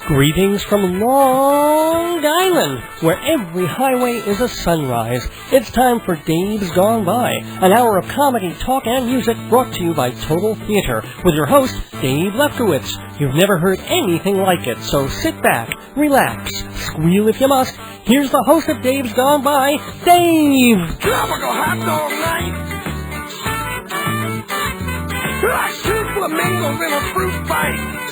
Greetings from Long Island, where every highway is a sunrise. It's time for Dave's Gone By, an hour of comedy, talk, and music brought to you by Total Theater, with your host, Dave Lefkowitz. You've never heard anything like it, so sit back, relax, squeal if you must. Here's the host of Dave's Gone By, Dave! Tropical hot dog night! Like two flamingos in a fruit fight!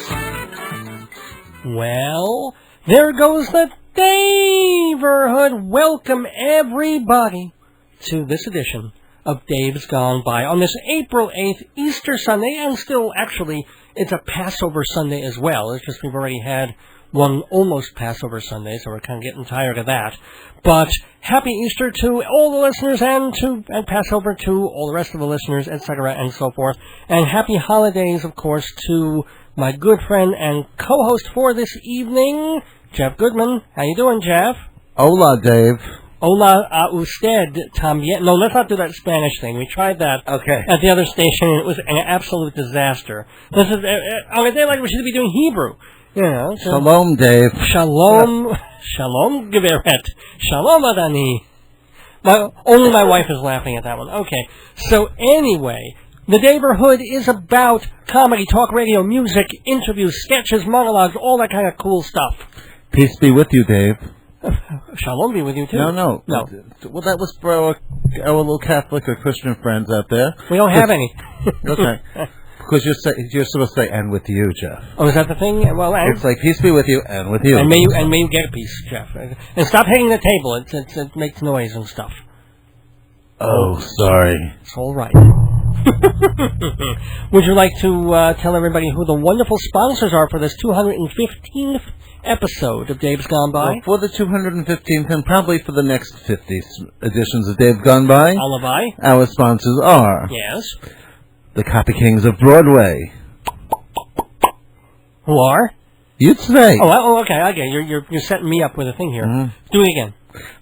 Well, there goes the Daverhood. Welcome, everybody, to this edition of Dave's Gone By on this April 8th, Easter Sunday, and still, actually, it's a Passover Sunday as well. It's just we've already had one almost Passover Sunday, so we're kind of getting tired of that. But happy Easter to all the listeners and Passover to all the rest of the listeners, etc., and so forth. And happy holidays, of course, to my good friend and co-host for this evening, Jeff Goodman. How you doing, Jeff? Hola, Dave. Hola a usted también. No, let's not do that Spanish thing. We tried that at the other station, and it was an absolute disaster. This is on a day like we should be doing Hebrew. You know, so Shalom, Dave. Shalom. Shalom, Geveret. Shalom, Adani. Only my wife is laughing at that one. Okay, so anyway, the Daverhood is about comedy, talk radio, music, interviews, sketches, monologues, all that kind of cool stuff. Peace be with you, Dave. Shalom be with you, too. No. Well, that was for our little Catholic or Christian friends out there. We don't have any. Okay. Because you're supposed to say, and with you, Jeff. Oh, is that the thing? Well, it's like, peace be with you, and with you. And may you get a piece, Jeff. And stop hitting the table. It makes noise and stuff. Oh, sorry. It's all right. Would you like to tell everybody who the wonderful sponsors are for this 215th episode of Dave's Gone By? Well, for the 215th and probably for the next 50 editions of Dave's Gone By, our sponsors are... Yes. The Copy Kings of Broadway. Who are? You'd say. Oh, okay. You're setting me up with a thing here. Mm-hmm. Do it again.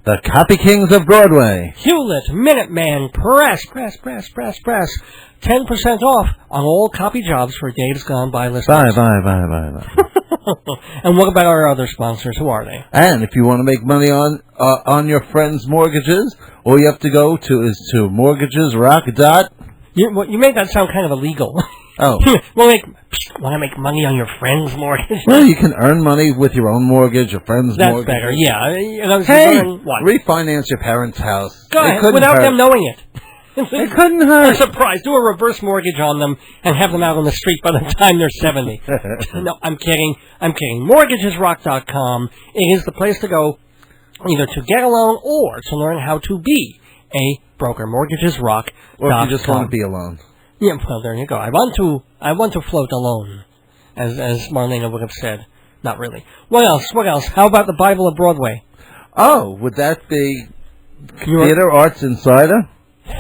The Copy Kings of Broadway. Hewlett, Minuteman, press. 10% off on all copy jobs for Dave's Gone By listeners. Bye. And what about our other sponsors? Who are they? And if you want to make money on your friends' mortgages, all you have to go to is to mortgagesrock. You made that sound kind of illegal. Oh. Want to make money on your friend's mortgage? Well, you can earn money with your own mortgage, your friend's mortgage. That's better, yeah. Refinance your parents' house. Go ahead, without them knowing it. It couldn't hurt. A surprise. Do a reverse mortgage on them and have them out on the street by the time they're 70. No, I'm kidding. Mortgagesrock.com. It is the place to go either to get a loan or to learn how to be a broker. Mortgagesrock.com. Or if you just want to be alone. Yeah, well, there you go. I want to float alone, as Marlena would have said. Not really. What else? How about the Bible of Broadway? Oh, would that be Theater Arts Insider?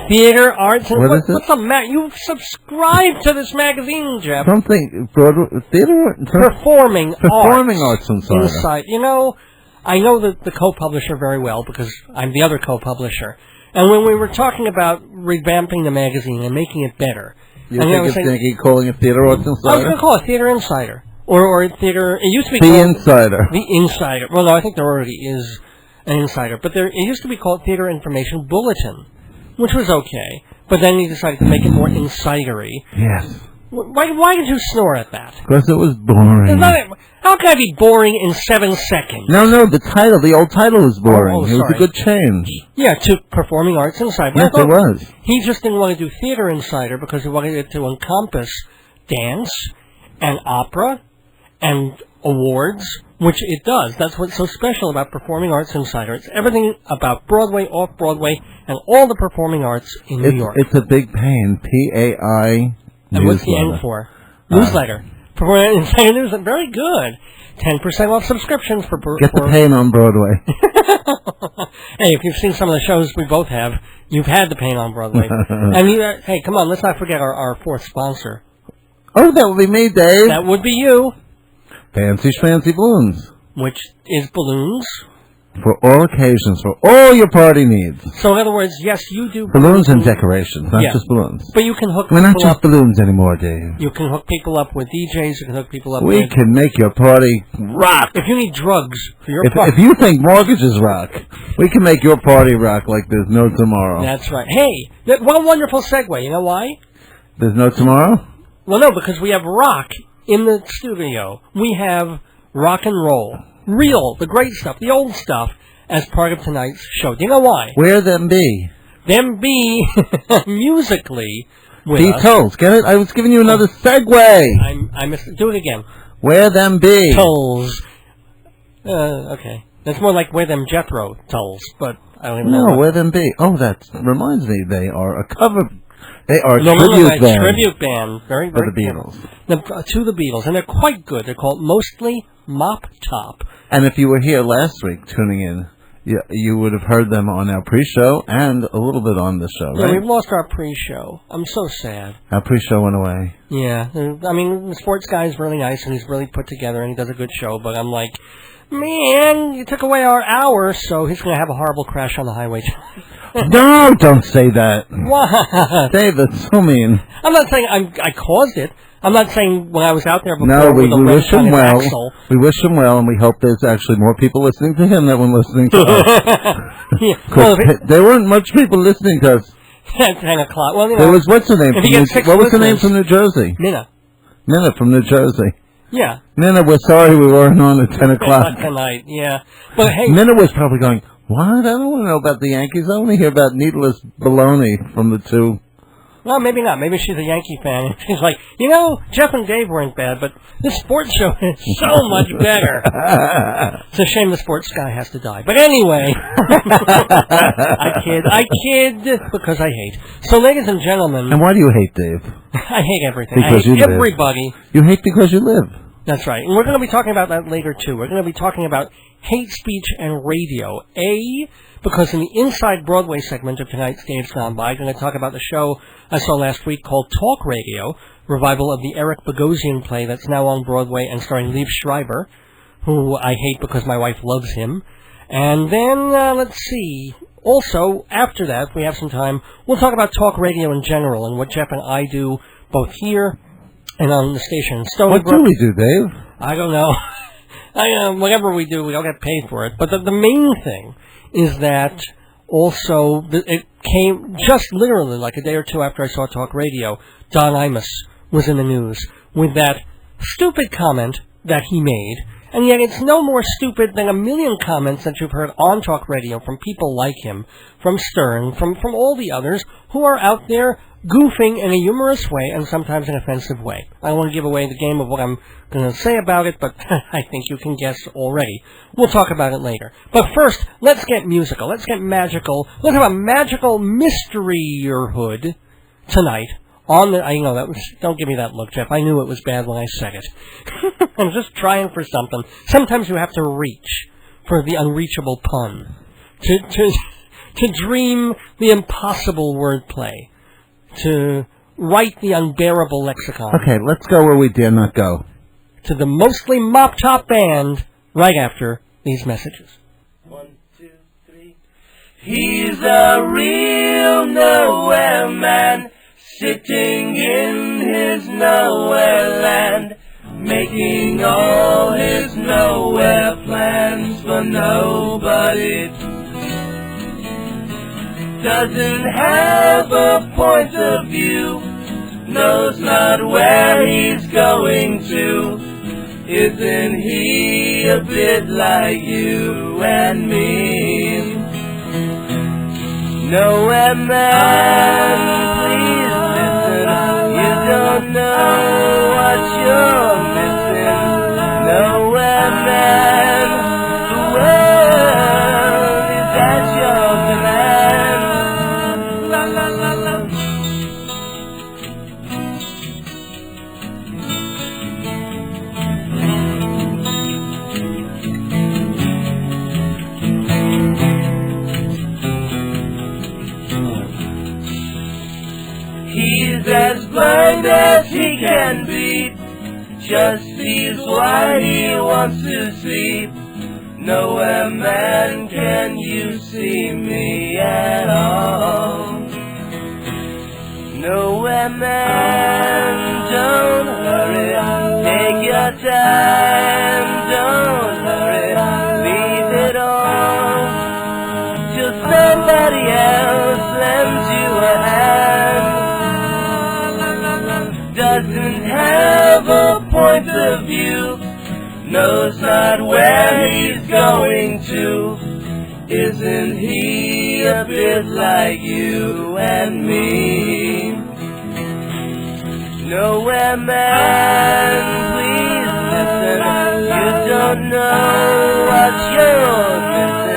Theater Arts Insider? What is it? What's the matter? You subscribe to this magazine, Jeff. Something Broadway Theater Performing Arts Insider. You know, I know the co-publisher very well because I'm the other co-publisher. And when we were talking about revamping the magazine and making it better... calling it Theater Arts Insider? I was going to call it Theater Insider. Or Theater... It used to be The called... Insider. The Insider. Well, no, I think there already is an Insider. But it used to be called Theater Information Bulletin, which was okay. But then he decided to make it more insidery. Yes. Why did you snore at that? Because it was boring. How can I be boring in 7 seconds? No, the old title was boring. Oh, it was a good change. Yeah, to Performing Arts Insider. Yes, it was. He just didn't want to do Theater Insider because he wanted it to encompass dance and opera and awards, which it does. That's what's so special about Performing Arts Insider. It's everything about Broadway, off-Broadway, and all the performing arts in New York. It's a big pain. PAI. And what's the N for? Newsletter. Performing Arts Insider News. Very good. 10% off subscriptions for... Get the pain on Broadway. Hey, if you've seen some of the shows we both have, you've had the pain on Broadway. And hey, come on, let's not forget our fourth sponsor. Oh, that would be me, Dave. That would be you. Fancy Schmancy Balloons. Which is balloons. For all occasions, for all your party needs. So in other words, yes, you do balloons and decorations, not just balloons. But you can hook We're people not just up. balloons anymore, Dave. You can hook people up with DJs. You can hook people up. We can make your party rock. If you need drugs for your party, if you think mortgages rock, we can make your party rock like there's no tomorrow. That's right. Hey, what a wonderful segue. You know why? There's no tomorrow? Well, no, because we have rock in the studio. We have rock and roll. Real, the great stuff, the old stuff, as part of tonight's show. Do you know why? Where them be? Them be musically with be us. Tolls. Get it? I was giving you another segue. I missed it. Do it again. Where them be? Tolls. Okay. That's more like where them Jethro Tolls, but I don't even know. No, where them be? Oh, that reminds me. They are a cover. They are a tribute band. Very, very for the Beatles. To the Beatles, and they're quite good. They're called mostly Moptop. And if you were here last week tuning in, you would have heard them on our pre-show and a little bit on the show, right? Yeah, we've lost our pre-show. I'm so sad. Our pre-show went away. Yeah. I mean, the sports guy is really nice, and he's really put together, and he does a good show, but I'm like, man, you took away our hour, so he's going to have a horrible crash on the highway. No, don't say that. What? Dave, that's so mean. I'm not saying I caused it. I'm not saying when I was out there before. No, we wish him well. Axle. We wish him well, and we hope there's actually more people listening to him than when listening to us. Yeah. Well, there weren't much people listening to us. At 10 o'clock. Well, you know, there was, what's her name? What was her name from New Jersey? Minna. Minna from New Jersey. Yeah. Minna, we're sorry we weren't on at 10 o'clock. Tonight, yeah. But hey. Minna was probably going, what? I don't want to know about the Yankees. I want to hear about needless baloney from the two. Well, maybe not. Maybe she's a Yankee fan. She's like, you know, Jeff and Dave weren't bad, but this sports show is so much better. It's a shame the sports guy has to die. But anyway, I kid, because I hate. So, ladies and gentlemen. And why do you hate, Dave? I hate everything. Because I hate you everybody. Live. You hate because you live. That's right. And we're going to be talking about that later, too. We're going to be talking about hate speech and radio. Because in the Inside Broadway segment of tonight's Dave's Gone By, I'm going to talk about the show I saw last week called Talk Radio, revival of the Eric Bogosian play that's now on Broadway and starring Liev Schreiber, who I hate because my wife loves him. And then, let's see, also, after that, if we have some time, we'll talk about talk radio in general and what Jeff and I do both here and on the station. What do we do, Dave? I don't know. Whatever we do, we don't get paid for it. But the main thing is that also it came just literally like a day or two after I saw Talk Radio. Don Imus was in the news with that stupid comment that he made. And yet it's no more stupid than a million comments that you've heard on Talk Radio from people like him, from Stern, from all the others who are out there goofing in a humorous way and sometimes an offensive way. I don't want to give away the game of what I'm going to say about it, but I think you can guess already. We'll talk about it later. But first, let's get musical. Let's get magical. Let's have a magical mystery-hood tonight. I know that was. Don't give me that look, Jeff. I knew it was bad when I said it. I'm just trying for something. Sometimes you have to reach for the unreachable pun, to dream the impossible wordplay, to write the unbearable lexicon. Okay, let's go where we dare not go. To the mostly Moptop band right after these messages. 1, 2, 3. He's a real nowhere man, sitting in his nowhere land, making all his nowhere plans for nobody. Doesn't have a point of view, knows not where he's going to. Isn't he a bit like you and me? Nowhere man, please listen. You don't know what you're missing. Nowhere man, the world is at your command. La la la la. He's as blind as he can be, just sees what he wants to see. Nowhere, man, can you see me at all. Nowhere, man, don't hurry. Take your time, don't hurry. Leave it all till somebody else lends you a hand. Doesn't have a point of view, knows not where he's going to. Isn't he a bit like you and me? Nowhere, man, please listen. You don't know what you're missing.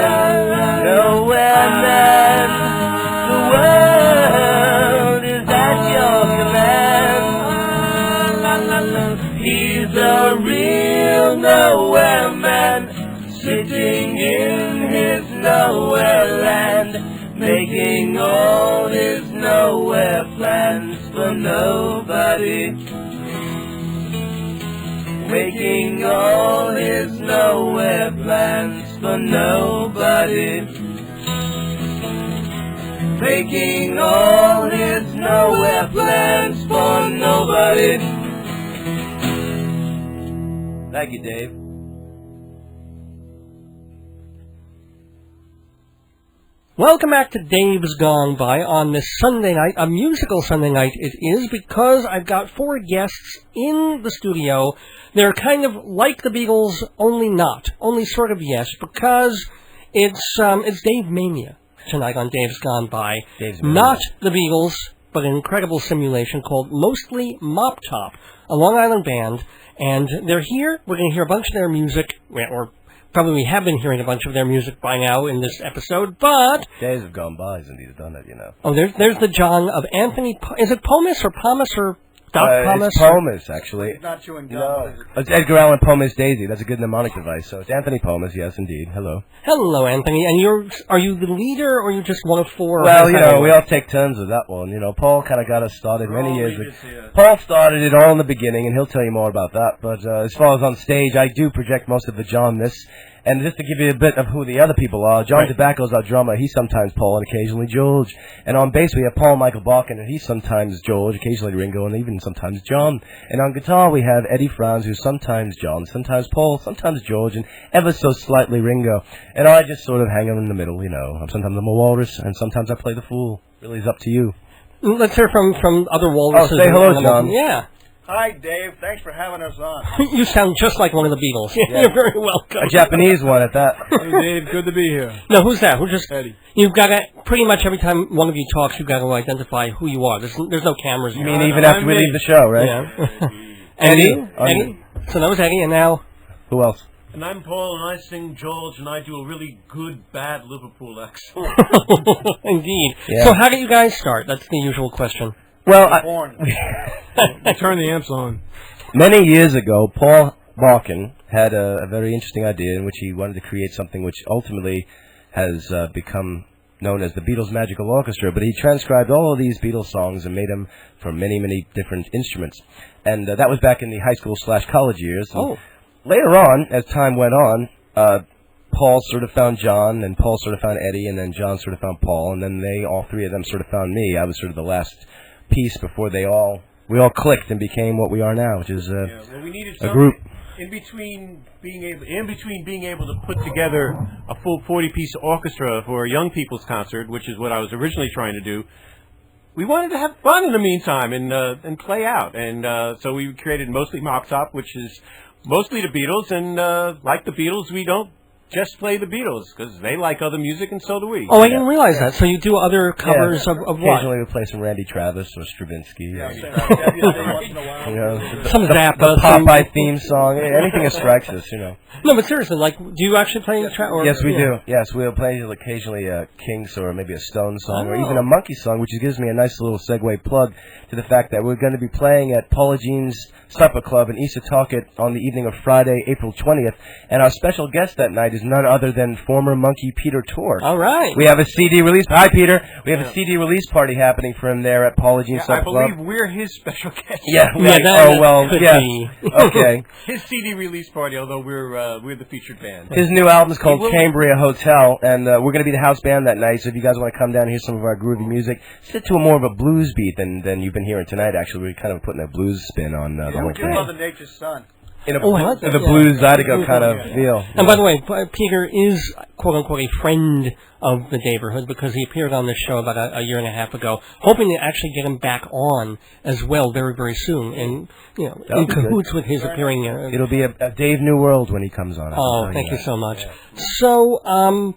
Nowhere, man, the world is at your command. He's a real nowhere man, sitting in his nowhere land, making all his nowhere plans for nobody. Making all his nowhere plans for nobody. Making all his nowhere plans for nobody. Thank you, Dave. Welcome back to Dave's Gone By on this Sunday night, a musical Sunday night it is, because I've got 4 guests in the studio. They're kind of like the Beatles, only not. Only sort of yes, because it's Dave Mania tonight on Dave's Gone By. Not the Beatles, but an incredible simulation called Mostly Moptop, a Long Island band, and they're here. We're going to hear a bunch of their music, or probably we have been hearing a bunch of their music by now in this episode, but Days have gone by since he's done it, you know. Oh, there's the John of Anthony. Is it Pomus or Pomus or Doc Pomus? It's Pomus, actually. It's not chewing gum. No. It's Edgar Allan Poe's Daisy. That's a good mnemonic device. So it's Anthony Pomus, yes, indeed. Hello. Hello, Anthony. And are you the leader, or are you just one of 4? Well, you know, we all take turns with that one. You know, Paul kind of got us started many years ago. Paul started it all in the beginning, and he'll tell you more about that. But as far as on stage, I do project most of the John-ness. And just to give you a bit of who the other people are, John Tobacco's our drummer. He's sometimes Paul and occasionally George. And on bass we have Paul Michael Barkin, and he's sometimes George, occasionally Ringo, and even sometimes John. And on guitar we have Eddie Franz, who's sometimes John, sometimes Paul, sometimes George, and ever so slightly Ringo. And I just sort of hang in the middle, you know. Sometimes I'm a walrus, and sometimes I play the fool. Really is up to you. Let's hear from other walruses. Oh, say hello, John. Yeah. Hi, Dave. Thanks for having us on. You sound just like one of the Beatles. Yeah. You're very welcome. A Japanese one at that. Hey, Dave. Good to be here. No, who's that? Who's just Eddie? You've got to, pretty much every time one of you talks, you've got to identify who you are. There's no cameras. You mean even after we leave the show, right? Yeah. Eddie? So that was Eddie, and now? Who else? And I'm Paul, and I sing George, and I do a really good, bad Liverpool accent. Indeed. Yeah. So how did you guys start? That's the usual question. Well, Turn the amps on. Many years ago, Paul Barkin had a very interesting idea in which he wanted to create something which ultimately has become known as the Beatles Magical Orchestra, but he transcribed all of these Beatles songs and made them for many, many different instruments. And that was back in the high school/college years. And later on, as time went on, Paul sort of found John, and Paul sort of found Eddie, and then John sort of found Paul, and then all 3 of them sort of found me. I was sort of the last piece before we all clicked and became what we are now, which is we needed a group. In between being able to put together a full 40-piece orchestra for a young people's concert, which is what I was originally trying to do, we wanted to have fun in the meantime and play out. And so we created Mostly Moptop, which is mostly the Beatles. And like the Beatles, we don't just play the Beatles, because they like other music, and so do we. Oh, I didn't realize that. So you do other covers of what? Occasionally we play some Randy Travis or Stravinsky. Yeah, you know, some Zappa. The Popeye theme song. Anything that strikes us, you know. No, but seriously, like, do you actually play the track? Yes, we do. Yes, we'll play occasionally a Kinks or maybe a Stone song or even a Monkey song, which gives me a nice little segue plug to the fact that we're going to be playing at Paula Jean's Supper Club in East Setauket on the evening of Friday, April 20th. And our special guest that night is none other than former Monkey Peter Tork. All right. We have a CD release. Hi, Peter. We have a CD release party happening for him there at Paula Jean I Club. believe we're his special guest. Yeah. Could Yes. be. Okay. His CD release party, although we're the featured band. His new album's called Cambria Hotel, and we're going to be the house band that night. So if you guys want to come down and hear some of our groovy music, sit to a more of a blues beat than you've been hearing tonight. Actually, we're kind of putting a blues spin on the whole thing. Mother Nature's son. In a I like that, the yeah. blues Zydeco kind of feel. And by the way, Peter is, quote-unquote, a friend of the neighborhood because he appeared on this show about a year and a half ago, hoping to actually get him back on as well very, very soon. And, you know, in cahoots with his appearing. It'll be a Dave New World when he comes on. Oh, thank you so much. Yeah. So,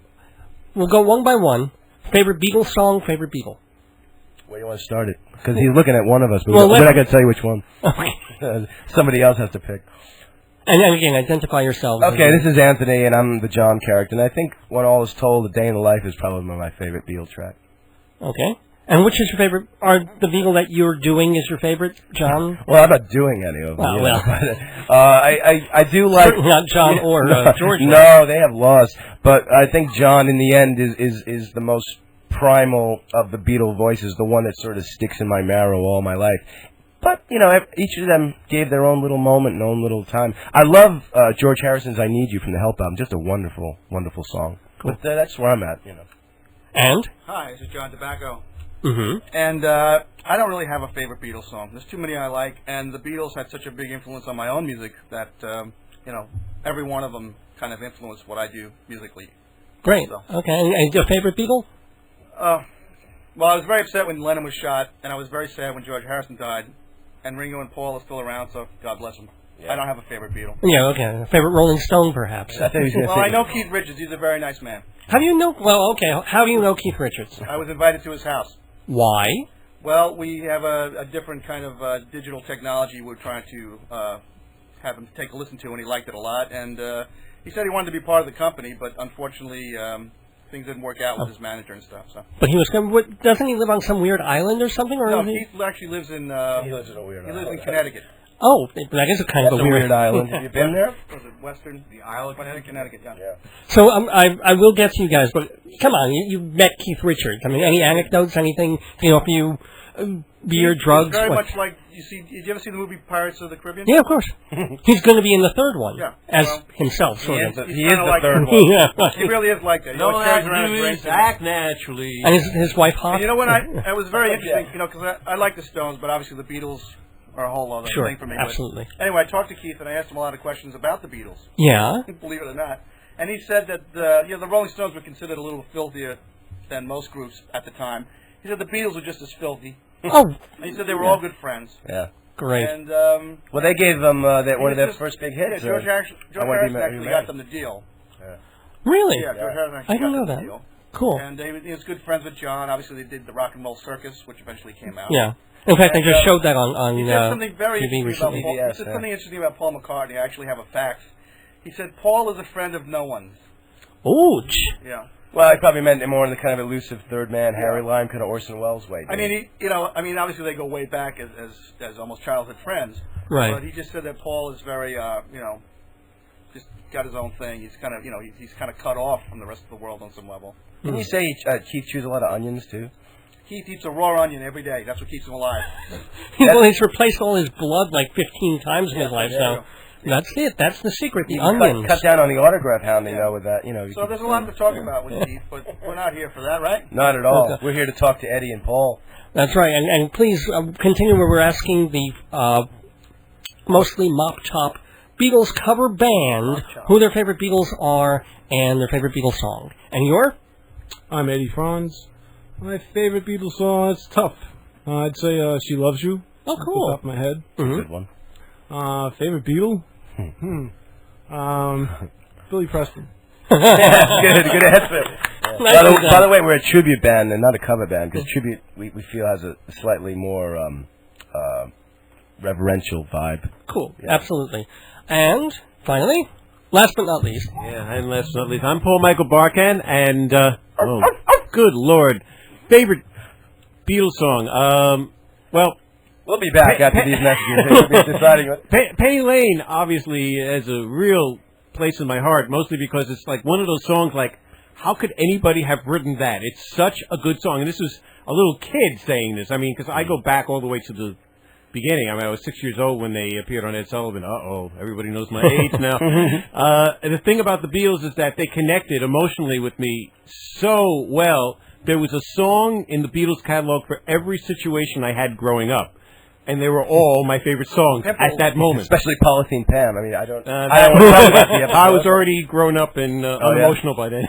we'll go one by one. Favorite Beatles song, favorite Beatle. Where do you want to start it? Because he's looking at one of us, but Well, we're not going to tell you which one. Okay. Somebody else has to pick. And again, identify yourselves. Okay, this is Anthony, and I'm the John character. And I think when all is told, A Day in the Life is probably my favorite Beatle track. Okay. And which is your favorite? Are the Beatle that you're doing is your favorite, John? Well, I'm not doing any of them. Oh, you well. know, but, I do like... Certainly not John or George. No, they have lost. But I think John, in the end, is the most primal of the Beatle voices, the one that sort of sticks in my marrow all my life. But, you know, each of them gave their own little moment and own little time. I love George Harrison's I Need You from the Help album. Just a wonderful, wonderful song. Cool. But that's where I'm at, you know. And? Hi, this is John Tobacco. Mm-hmm. And I don't really have a favorite Beatles song. There's too many I like, and the Beatles had such a big influence on my own music that, you know, every one of them kind of influenced what I do musically. Great. So. Okay. And your favorite Beatle? Well, I was very upset when Lennon was shot, and I was very sad when George Harrison died. And Ringo and Paul are still around, so God bless them. Yeah. I don't have a favorite Beatle. Yeah, okay. Favorite Rolling Stone, perhaps. Well, I know Keith Richards. He's a very nice man. How do you know? Well, okay. How do you know Keith Richards? I was invited to his house. Why? Well, we have a different kind of digital technology we're trying to have him take a listen to, and he liked it a lot. And he said he wanted to be part of the company, but unfortunately things didn't work out with his manager and stuff. So. But he was. Doesn't he live on some weird island or something? Or no, Keith actually lives in. He lives in a weird island. He lives in Connecticut. Oh, that is a kind of a weird island. Have you been there? Was it Western? The Isle of Connecticut. Yeah. So I will get to you guys, but come on, you met Keith Richards. I mean, any anecdotes, anything? You know, if you beer, drugs. Very much like you see. Did you ever see the movie Pirates of the Caribbean? Yeah, of course. He's going to be in the third one. Yeah. As himself, sort of. He is the third one. Yeah. He really is like that. He No, always turns around and drinks. act naturally. And his wife hot. And you know what? I was very interesting. You know, because I like the Stones, but obviously the Beatles are a whole other thing for me. Absolutely. But anyway, I talked to Keith and I asked him a lot of questions about the Beatles. Yeah. Believe it or not. And he said that the Rolling Stones were considered a little filthier than most groups at the time. He said the Beatles were just as filthy. Oh. And he said they were all good friends. Yeah. Great. And well, they gave them one of their first big hits. Yeah, George Harrison actually got them the deal. Yeah. Really? Yeah, George Harrison I actually didn't got know them that. the deal. Cool. And he was good friends with John. Obviously, they did the Rock and Roll Circus, which eventually came out. Yeah. In fact, they just showed that on he said something very TV interesting recently. about Paul. He said something interesting about Paul McCartney. I actually have a fact. He said Paul is a friend of no one's. Ouch. Yeah. Well, I probably meant it more in the kind of elusive third man, Harry Lime, kind of Orson Welles way. I mean, obviously they go way back as almost childhood friends. Right. But he just said that Paul is very, just got his own thing. He's kind of, he's kind of cut off from the rest of the world on some level. Didn't you say Keith chews a lot of onions too? Keith eats a raw onion every day. That's what keeps him alive. Well, he's replaced all his blood like 15 times in his life, so that's it. That's the secret, the onions. Cut down on the autograph hounding, though, with that. So there's a lot to talk about with Keith, but we're not here for that, right? Not at all. We're here to talk to Eddie and Paul. That's right, and please continue where we're asking the mostly Moptop Beatles cover band who their favorite Beatles are and their favorite Beatles song. And your? I'm Eddie Franz. My favorite Beatles song, it's tough. I'd say She Loves You. Oh, cool. Off the top of my head. Good one. Favorite Beatle? Billy Preston. Good answer. By the way, we're a tribute band and not a cover band, because tribute, we feel, has a slightly more reverential vibe. Cool, absolutely. And, finally, last but not least. Yeah, and last but not least, I'm Paul Michael Barkan, and, good Lord, favorite Beatles song, We'll be back after these messages. We'll be deciding what... Penny Lane, obviously, has a real place in my heart, mostly because it's like one of those songs like, how could anybody have written that? It's such a good song. And this was a little kid saying this. I mean, because I go back all the way to the beginning. I mean, I was 6 years old when they appeared on Ed Sullivan. Uh-oh, everybody knows my age now. And the thing about the Beatles is that they connected emotionally with me so well. There was a song in the Beatles catalog for every situation I had growing up. And they were all my favorite songs at that moment. Especially Polythene Pam. I mean, I don't want to talk about the episode. I was already grown up and unemotional by then.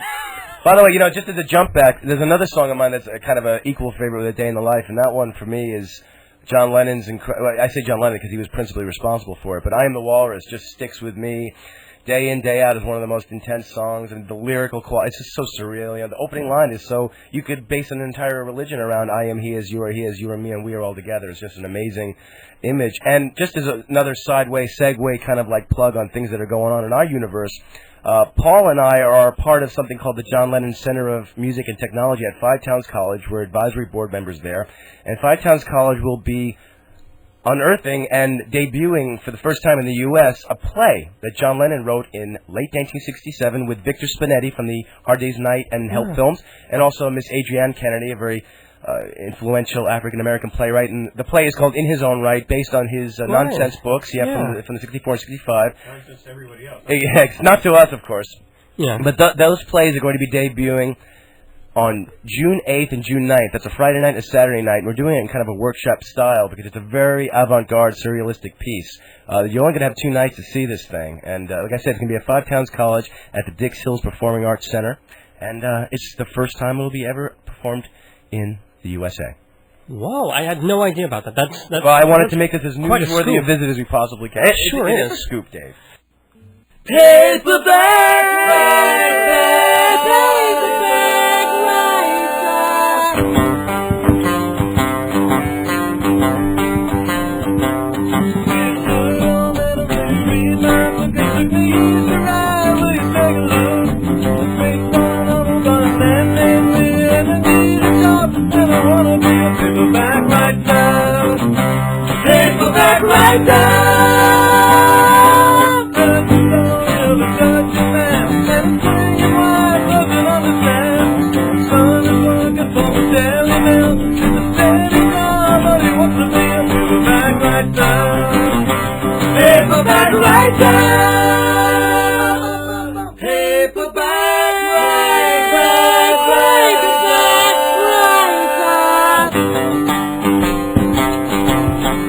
By the way, you know, just as a jump back, there's another song of mine that's a kind of an equal favorite with A Day in the Life, and that one for me is John Lennon's. I say John Lennon because he was principally responsible for it, but I Am the Walrus just sticks with me. Day in, day out is one of the most intense songs, and the lyrical quality, it's just so surreal. You know, the opening line is so, you could base an entire religion around I am he as you are me, and we are all together. It's just an amazing image. And just as another sideways, segue kind of like plug on things that are going on in our universe, Paul and I are part of something called the John Lennon Center of Music and Technology at Five Towns College. We're advisory board members there. And Five Towns College will be unearthing and debuting for the first time in the U.S. a play that John Lennon wrote in late 1967 with Victor Spinetti from the Hard Day's Night and Help films, and also Miss Adrienne Kennedy, a very influential African-American playwright. And the play is called In His Own Right, based on his nonsense books, from the 64 and 65. Not just everybody else. Yeah, not to us, of course. Yeah. But those plays are going to be debuting on June 8th and June 9th. That's a Friday night and a Saturday night, and we're doing it in kind of a workshop style because it's a very avant-garde, surrealistic piece. You're only going to have 2 nights to see this thing, and like I said, it's going to be at Five Towns College at the Dix Hills Performing Arts Center, and it's the first time it will be ever performed in the USA. Whoa, I had no idea about that. That's well, I wanted to make this as quite a newsworthy a scoop. visit as we possibly can. It sure is is. a scoop, Dave. Paperback right now. Paperback right now. Paperback right now.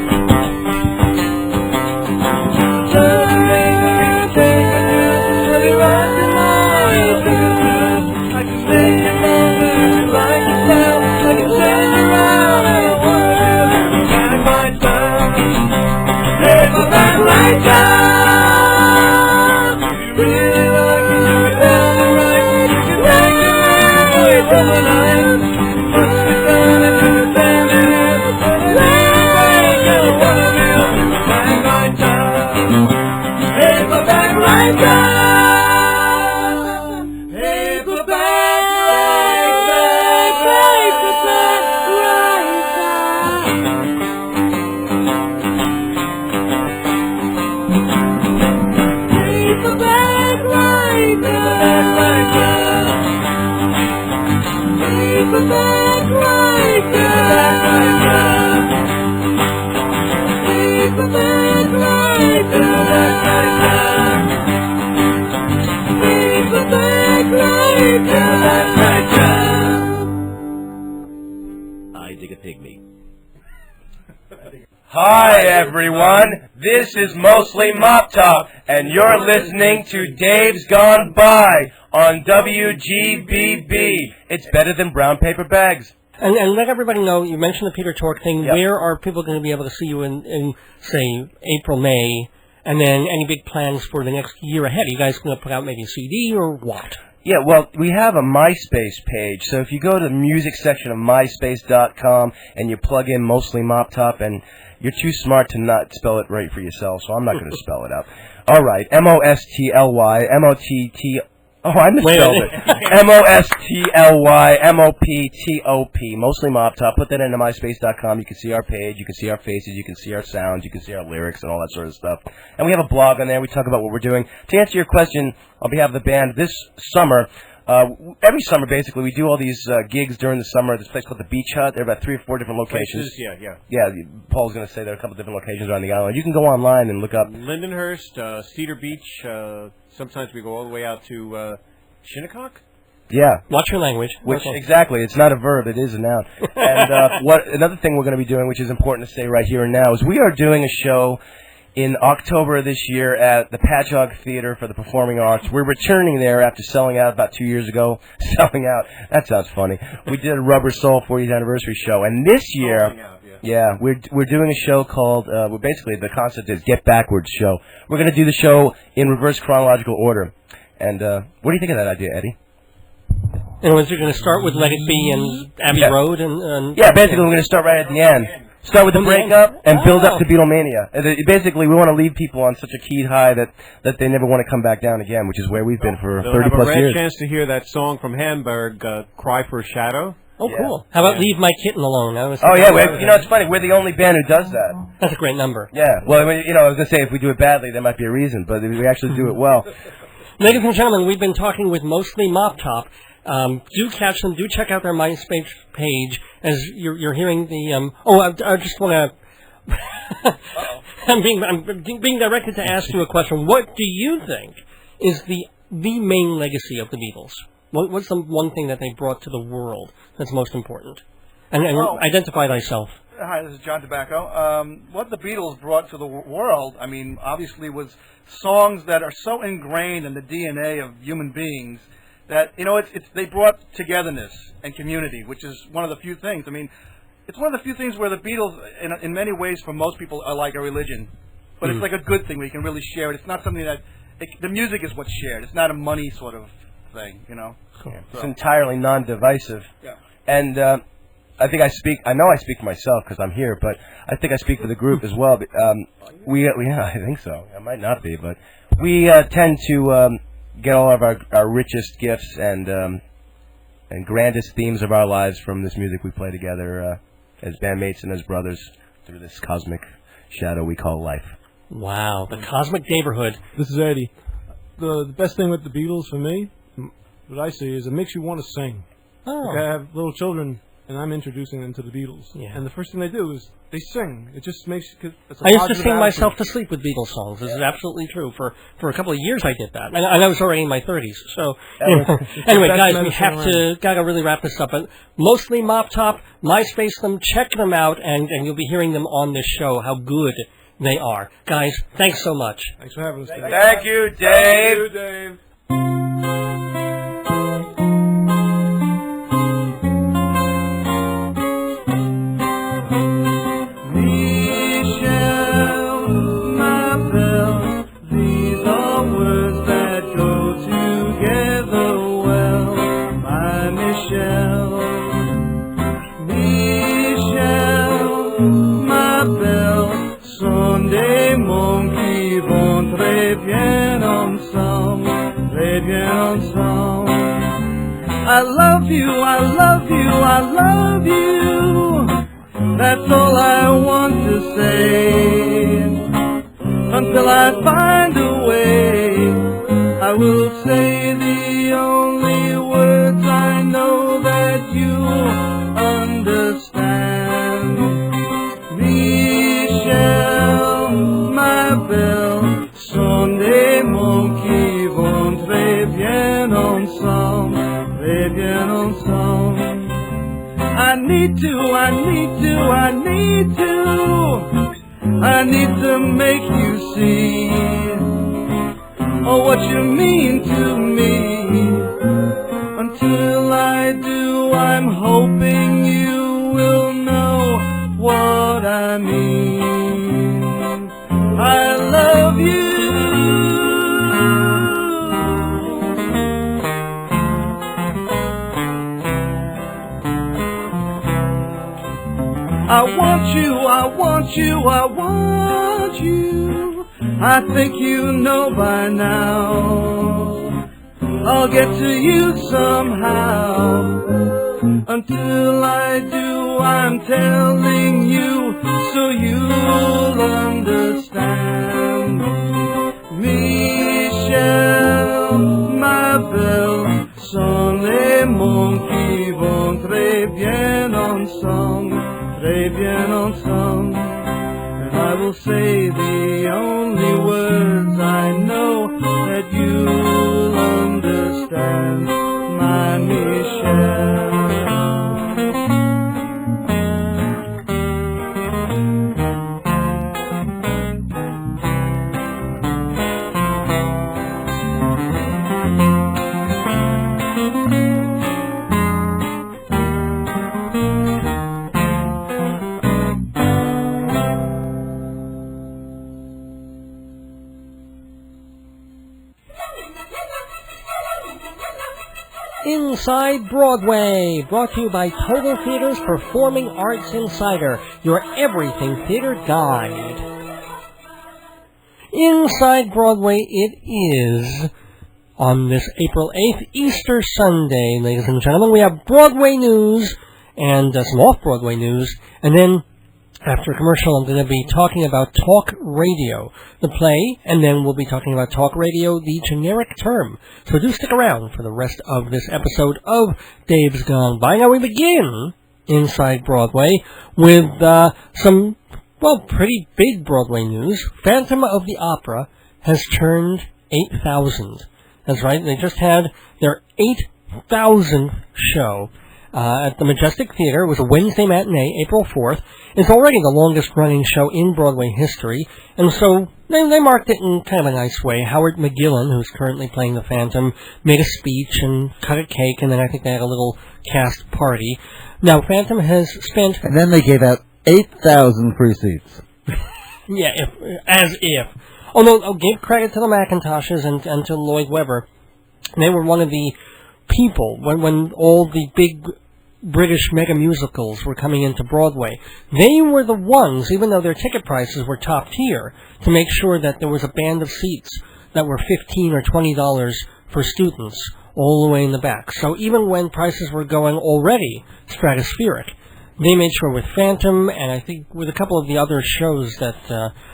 If you really like it, you can tell me right. You can take it away from the night. Put me down and you can stand it here. Put it away, you wanna be a paperback right now. Paperback right now. I dig a pygmy. Hi, everyone. This is Mostly Moptop, and you're listening to Dave's Gone By on WGBB. It's better than brown paper bags. And let everybody know, you mentioned the Peter Tork thing. Yep. Where are people going to be able to see you in, say, April, May? And then any big plans for the next year ahead? Are you guys going to put out maybe a CD or what? Yeah, well, we have a MySpace page. So if you go to the music section of myspace.com and you plug in Mostly Moptop, and you're too smart to not spell it right for yourself, so I'm not going to spell it out. All right, MOSTLY, Oh, I misspelled it. Mostly Moptop. Mostly Moptop. Put that into myspace.com. You can see our page. You can see our faces. You can see our sounds. You can see our lyrics and all that sort of stuff. And we have a blog on there. We talk about what we're doing. To answer your question, on behalf of the band, this summer, every summer, basically, we do all these gigs during the summer. This place called the Beach Hut. There are about 3 or 4 different locations. Yeah, Paul's going to say there are a couple different locations around the island. You can go online and look up. Lindenhurst, Cedar Beach. Sometimes we go all the way out to Shinnecock. Yeah. Watch your language. Which, exactly, it's not a verb, it is a noun. And another thing we're going to be doing, which is important to say right here and now, is we are doing a show in October of this year at the Patchogue Theater for the Performing Arts. We're returning there after selling out about 2 years ago. Selling out, that sounds funny. We did a Rubber Soul 40th anniversary show, and this year, we're doing a show called, basically the concept is Get Backwards Show. We're going to do the show in reverse chronological order. And what do you think of that idea, Eddie? In other words, you're going to start with Let It Be and Abbey Road and basically we're going to start right at the end. Start with the breakup and build up to Beatlemania. Basically, we want to leave people on such a keyed high that they never want to come back down again, which is where we've been for 30-plus years. They'll have a rare chance to hear that song from Hamburg, Cry for a Shadow. Oh, cool. How about Leave My Kitten Alone? It's funny. We're the only band who does that. That's a great number. Yeah. Well, I was going to say, if we do it badly, there might be a reason, but we actually do it well. Ladies and gentlemen, we've been talking with Mostly Moptop. Do catch them. Do check out their MySpace page as you're hearing the. I just want to. I'm being directed to ask you a question. What do you think is the main legacy of the Beatles? What's the one thing that they brought to the world that's most important? And identify thyself. Hi, this is John Tobacco. What the Beatles brought to the world, I mean, obviously was songs that are so ingrained in the DNA of human beings that, they brought togetherness and community, which is one of the few things. I mean, it's one of the few things where the Beatles, in many ways, for most people, are like a religion. But it's like a good thing where you can really share it. It's not something that... the music is what's shared. It's not a money sort of thing, Cool. Yeah, it's entirely non-divisive. Yeah. And I think I speak for myself because I'm here, but I think I speak for the group as well. I think so. I might not be, but we tend to get all of our richest gifts and grandest themes of our lives from this music we play together as bandmates and as brothers through this cosmic shadow we call life. Wow, the cosmic neighborhood. This is Eddie. The best thing with the Beatles for me, what I see, is it makes you want to sing. Oh. Like I have little children, and I'm introducing them to the Beatles. Yeah. And the first thing they do is they sing. It just makes... I used to sing myself to sleep with Beatles songs. This is absolutely true. For a couple of years I did that. And I was already in my 30s. So, anyway, guys, we have to really wrap this up. But Mostly Moptop, MySpace them, check them out, and you'll be hearing them on this show, how good they are. Guys, thanks so much. Thanks for having us, Dave. Thank you, Dave. Thank you, Dave. I love you, I love you, I love you. That's all I want to say. Until I find a way, I will say the only words I know that you understand. Michel, ma belle, sont des mots qui vont très bien ensemble. I need to make you see what you mean to me. Until I do, I'm hoping you will know what I mean. I love you. I want you, I want you, I want you. I think you know by now. I'll get to you somehow. Until I do, I'm telling you, so you'll understand. Michel, ma belle, sont les mots qui vont très bien ensemble. And I will say the only words I know that you'll understand, my Michel. Inside Broadway, brought to you by Total Theater's Performing Arts Insider, your everything theater guide. Inside Broadway it is on this April 8th, Easter Sunday, ladies and gentlemen. We have Broadway news and some off-Broadway news, and then after a commercial, I'm going to be talking about talk radio, the play, and then we'll be talking about talk radio, the generic term. So do stick around for the rest of this episode of Dave's Gone By. Now we begin inside Broadway with some, pretty big Broadway news. Phantom of the Opera has turned 8,000. That's right, they just had their 8,000th show at the Majestic Theater. It was a Wednesday matinee, April 4th. It's already the longest-running show in Broadway history, and so they marked it in kind of a nice way. Howard McGillen, who's currently playing the Phantom, made a speech and cut a cake, and then I think they had a little cast party. Now, Phantom has spent... And then they gave out 8,000 free seats. Yeah, as if. Oh, no, give credit to the Macintoshes and to Lloyd Webber. They were one of the people, when all the big British mega musicals were coming into Broadway, they were the ones, even though their ticket prices were top tier, to make sure that there was a band of seats that were $15 or $20 for students all the way in the back. So even when prices were going already stratospheric, they made sure with Phantom, and I think with a couple of the other shows that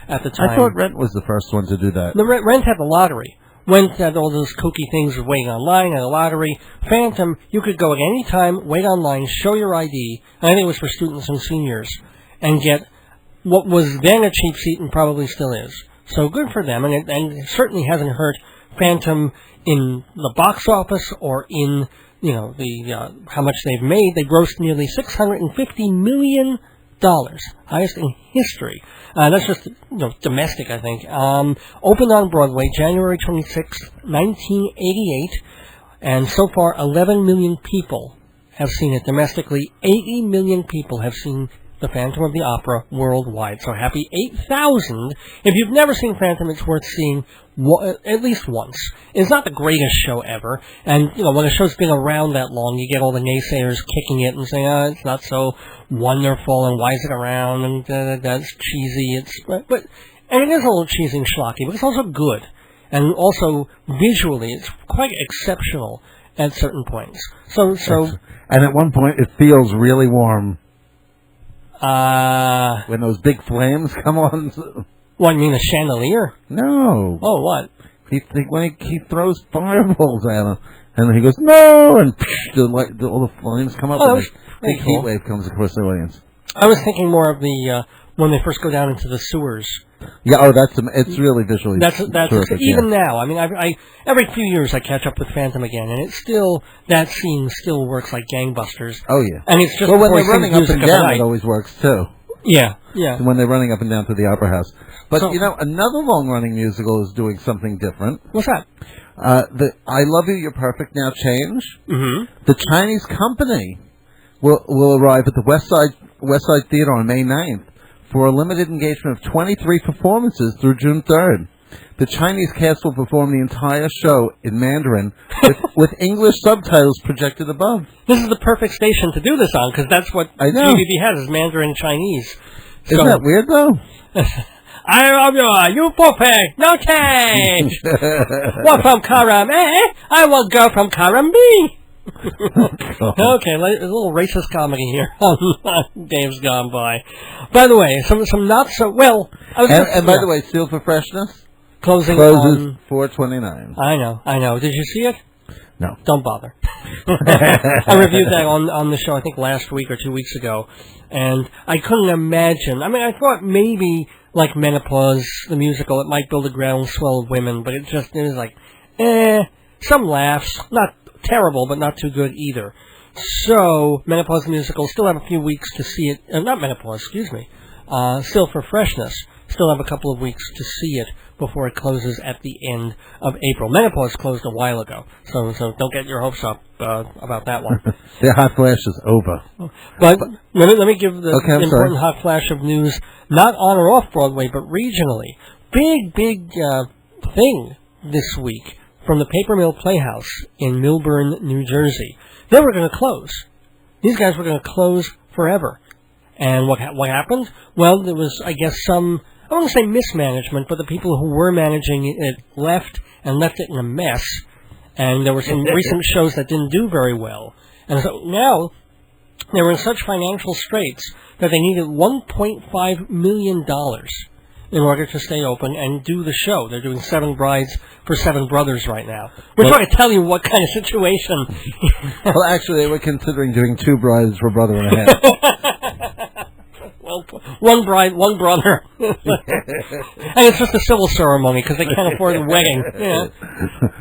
at the time... I thought Rent was the first one to do that. The Rent had the lottery. Went at all those kooky things of waiting online and a lottery. Phantom, you could go at any time, wait online, show your ID, and I think it was for students and seniors, and get what was then a cheap seat and probably still is. So good for them, and it certainly hasn't hurt Phantom in the box office or in, the how much they've made. They grossed nearly $650 million. Highest in history. That's just domestic, I think. Opened on Broadway January 26th, 1988, and so far 11 million people have seen it domestically. 80 million people have seen The Phantom of the Opera worldwide. So happy 8,000. If you've never seen Phantom, it's worth seeing at least once. It's not the greatest show ever, and when a show's been around that long, you get all the naysayers kicking it and saying, it's not so wonderful, and why is it around, and that's cheesy. And it is a little cheesy and schlocky, but it's also good. And also, visually, it's quite exceptional at certain points. So and at one point, it feels really warm. When those big flames come on. What, you mean a chandelier? No. Oh, what? When he throws fireballs at him, and he goes, no, and all the flames come up, and a big heat wave comes across the audience. I was thinking more of the, when they first go down into the sewers. Yeah, it's really visually terrific, even now. I mean, I every few years I catch up with Phantom again, and that scene still works like gangbusters. Oh, yeah. And it's just when they're running up and down, it always works, too. Yeah. When they're running up and down to the Opera House. But, another long-running musical is doing something different. What's that? I Love You, You're Perfect Now Change. Mm-hmm. The Chinese company will arrive at the West Side Theater on May 9th for a limited engagement of 23 performances through June 3rd. The Chinese cast will perform the entire show in Mandarin with English subtitles projected above. This is the perfect station to do this on, because that's what GBB has, is Mandarin Chinese. Isn't that weird, though? I love you. You perfect. No change. What from Karam A? I want girl from Karam B. Okay, a little racist comedy here on Dave's Gone By. By the way, some not so well. And by the way, Seal for Freshness closes on 4/29. I know. Did you see it? No. Don't bother. I reviewed that on the show, I think last week or 2 weeks ago, and I couldn't imagine. I mean, I thought maybe like Menopause, the musical, it might build a groundswell of women, but it was like, some laughs, not terrible, but not too good either. So, Menopause musical, still have a few weeks to see it. Not Menopause, excuse me. Still for Freshness, still have a couple of weeks to see it before it closes at the end of April. Menopause closed a while ago, so don't get your hopes up about that one. The hot flash is over. But let me give the important hot flash of news, not on or off Broadway, but regionally. Big thing this week from the Paper Mill Playhouse in Millburn, New Jersey. They were going to close. These guys were going to close forever. And what happened? Well, there was, I guess, some, I don't want to say mismanagement, but the people who were managing it left it in a mess. And there were some recent shows that didn't do very well. And so now they were in such financial straits that they needed $1.5 million in order to stay open and do the show. They're doing 7 Brides for 7 Brothers right now. We're trying to tell you what kind of situation. Well, actually, they were considering doing 2 brides for brother and a half. Well, 1 bride, 1 brother. And it's just a civil ceremony because they can't afford a wedding. Yeah.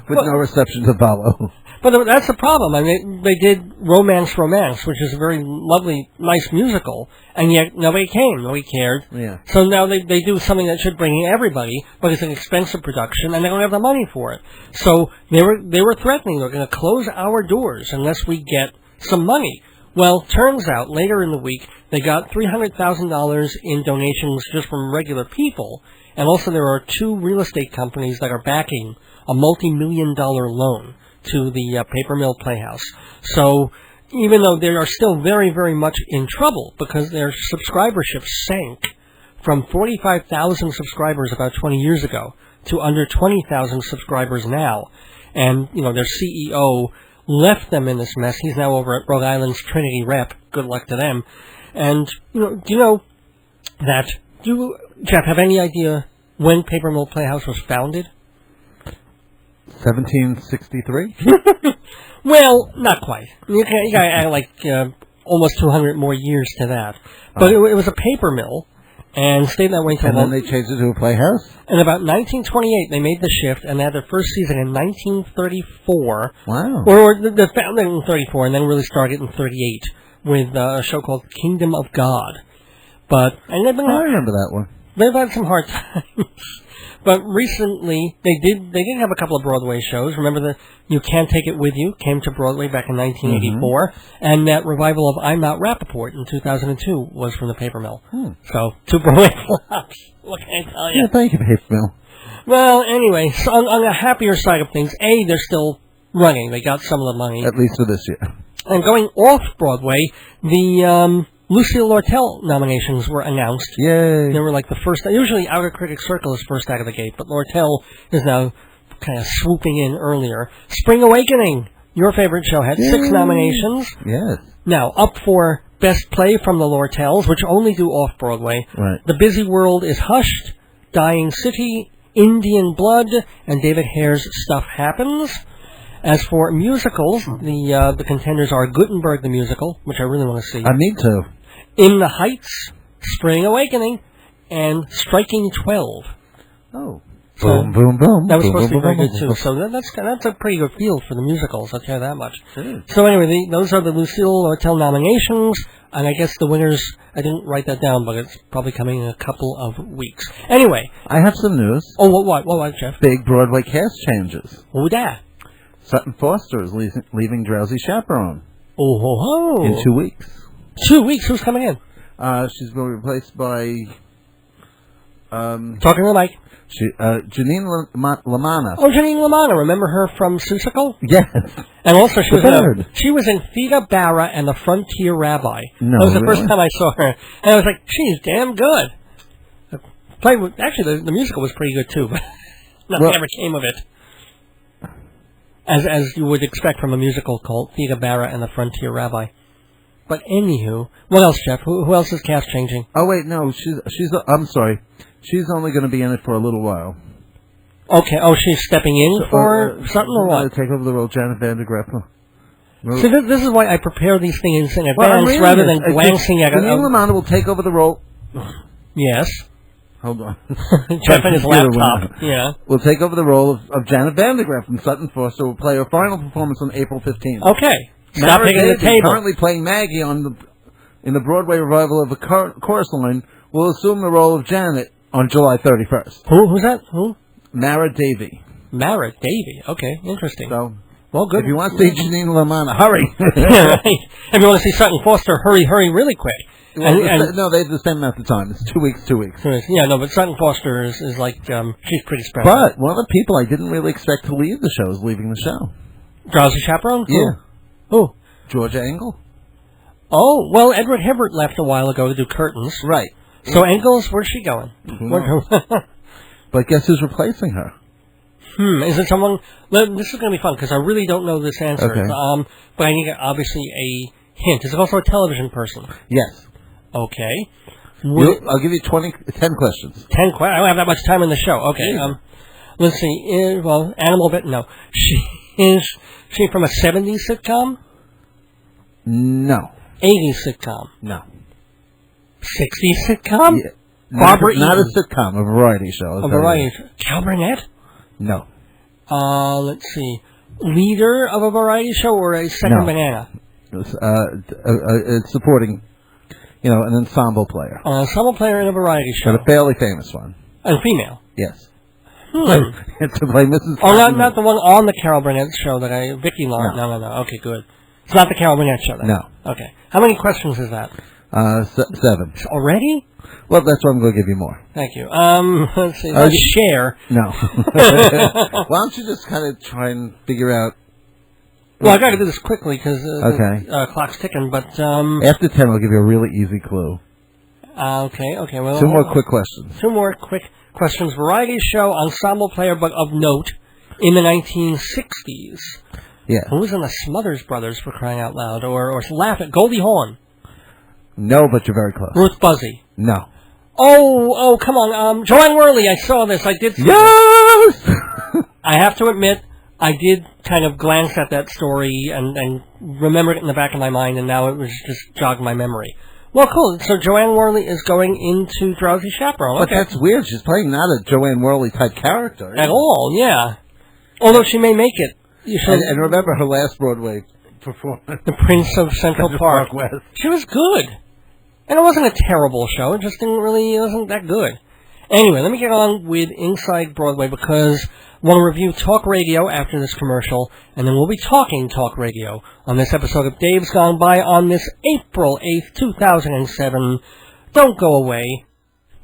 With no reception to follow. But that's the problem. I mean, they did Romance, which is a very lovely, nice musical, and yet nobody came, nobody cared. Yeah. So now they do something that should bring in everybody, but it's an expensive production, and they don't have the money for it. So they were threatening they're going to close our doors unless we get some money. Well, turns out later in the week they got $300,000 in donations just from regular people, and also there are 2 real estate companies that are backing a multi-million-dollar loan to the Paper Mill Playhouse. So even though they are still very, very much in trouble because their subscribership sank from 45,000 subscribers about 20 years ago to under 20,000 subscribers now, and their CEO left them in this mess. He's now over at Rhode Island's Trinity Rep. Good luck to them. And do you know that? Do you, Jeff, have any idea when Paper Mill Playhouse was founded? 1763? Well, not quite. You got to add like almost 200 more years to that. But it was a paper mill, and stayed that way until. And then they changed it to a playhouse? In about 1928, they made the shift, and they had their first season in 1934. Wow. Or they founded it in 34, and then really started in 38 with a show called Kingdom of God. And they've been. I remember that one. They've had some hard times. But recently, they did have a couple of Broadway shows. Remember the You Can't Take It With You came to Broadway back in 1984, and that revival of I'm Not Rappaport in 2002 was from the Paper Mill. So, 2 Broadway flops. What can I tell you? Yeah, thank you, Paper Mill. Well, anyway, so on the happier side of things, they're still running. They got some of the money. At least for this year. And going off Broadway, the Lucille Lortel nominations were announced. Yay. They were like the first. Usually Outer Critics Circle is first out of the gate, but Lortel is now kind of swooping in earlier. Spring Awakening, your favorite show, had 6 nominations. Yes. Now, up for Best Play from the Lortels, which only do off-Broadway. Right. The Busy World is Hushed, Dying City, Indian Blood, and David Hare's Stuff Happens. As for musicals, the contenders are Gutenberg the Musical, which I really want to see. I need to. In the Heights, Spring Awakening, and Striking 12. Oh. So Boom, boom, boom. That was boom, supposed to be boom, very boom, good, boom. too. So that's a pretty good field for the musicals, I'll tell you that much. So anyway, those are the Lucille Lortel nominations, and I guess the winners, I didn't write that down, but it's probably coming in a couple of weeks. Anyway. I have some news. Oh, what, Jeff? Big Broadway cast changes. Who that? Sutton Foster is leaving Drowsy Chaperone. Oh, ho, ho. In 2 weeks. 2 weeks? Who's coming in? She's going to be replaced by... Talking to the mic. Janine Lamanna. Oh, Janine Lamanna. Remember her from Seussical? Yes. And also she was in Theda Barra and the Frontier Rabbi. No, that was the first time I saw her. And I was like, she's damn good. Actually, the musical was pretty good too, but nothing ever came of it. As you would expect from a musical called Theda Bara and the Frontier Rabbi. But anywho, what else, Jeff? Who else is cast changing? Oh wait, no, I'm sorry. She's only going to be in it for a little while. Okay. Oh, she's stepping in for something or what? Take over the role, Janet Van der Graaf. See, this is why I prepare these things in advance rather than glancing at it. Janine LaManna will take over the role. Yes. Hold on. Jeff and his laptop. Yeah. Will take over the role of Janet Van der Graaf, and Sutton Foster will play her final performance on April 15th. Okay. Stop hitting the table. Currently playing Maggie in the Broadway revival of the Chorus Line, will assume the role of Janet on July 31st. Who's that? Who? Mara Davey. Mara Davey. Okay, interesting. So, well, good. If you want to see Janine LaManna, hurry. Yeah, right. If you want to see Sutton Foster, hurry really quick. Well, no, they have the same amount of time. It's 2 weeks, 2 weeks. Yeah, no, but Sutton Foster is like, she's pretty special. But one of the people I didn't really expect to leave the show is leaving the show. Drowsy Chaperone? Yeah. Who? Georgia Engel. Oh, well, Edward Hibbert left a while ago to do curtains. Right. So Engels, where's she going? But guess who's replacing her? Is it someone... This is going to be fun, because I really don't know this answer. Okay. But I need, obviously, a hint. Is it also a television person? Yes. Okay. I'll give you 10 questions. 10 questions? I don't have that much time in the show. Okay. Yeah. Let's see. Animal Bit? No. Is she from a 70s sitcom? No. 80s sitcom? No. 60s sitcom? Yeah. Barbara Not a Eden. sitcom, a variety show. A variety show. Cal Burnett? No. Let's see. Leader of a variety show or a second banana? It's supporting, an ensemble player. An ensemble player in a variety show. But a fairly famous one. And female? Yes. To play Mrs. Oh, not the one on the Carol Burnett show that Vicky Lawrence. No. Okay, good. It's not the Carol Burnett show then? No. Okay. How many questions is that? 7. Already? Well, that's why I'm going to give you more. Thank you. Let's see. Share. No. Why don't you just kind of try and figure out... Well, I got to do this quickly because the clock's ticking, but... After 10, I'll give you a really easy clue. Okay. Well, 2 more quick questions. 2 more quick questions. Variety show, ensemble player, but of note, in the 1960s. Yeah. Who was in the Smothers Brothers, for crying out loud? Or laugh at Goldie Hawn? No, but you're very close. Ruth Buzzy? No. Oh, come on. Joanne Worley, I saw this. I did see Yes! this. I have to admit, I did kind of glance at that story and remembered it in the back of my mind, and now it was just jogged my memory. Well, cool. So Joanne Worley is going into Drowsy Chaperone. But that's weird. She's playing not a Joanne Worley type character. At all, yeah. Although she may make it. And remember her last Broadway performance. The Prince of Central Park. West. She was good. And it wasn't a terrible show. It just it wasn't that good. Anyway, let me get on with Inside Broadway because I want to review talk radio after this commercial, and then we'll be talking talk radio on this episode of Dave's Gone By on this April 8th, 2007. Don't go away.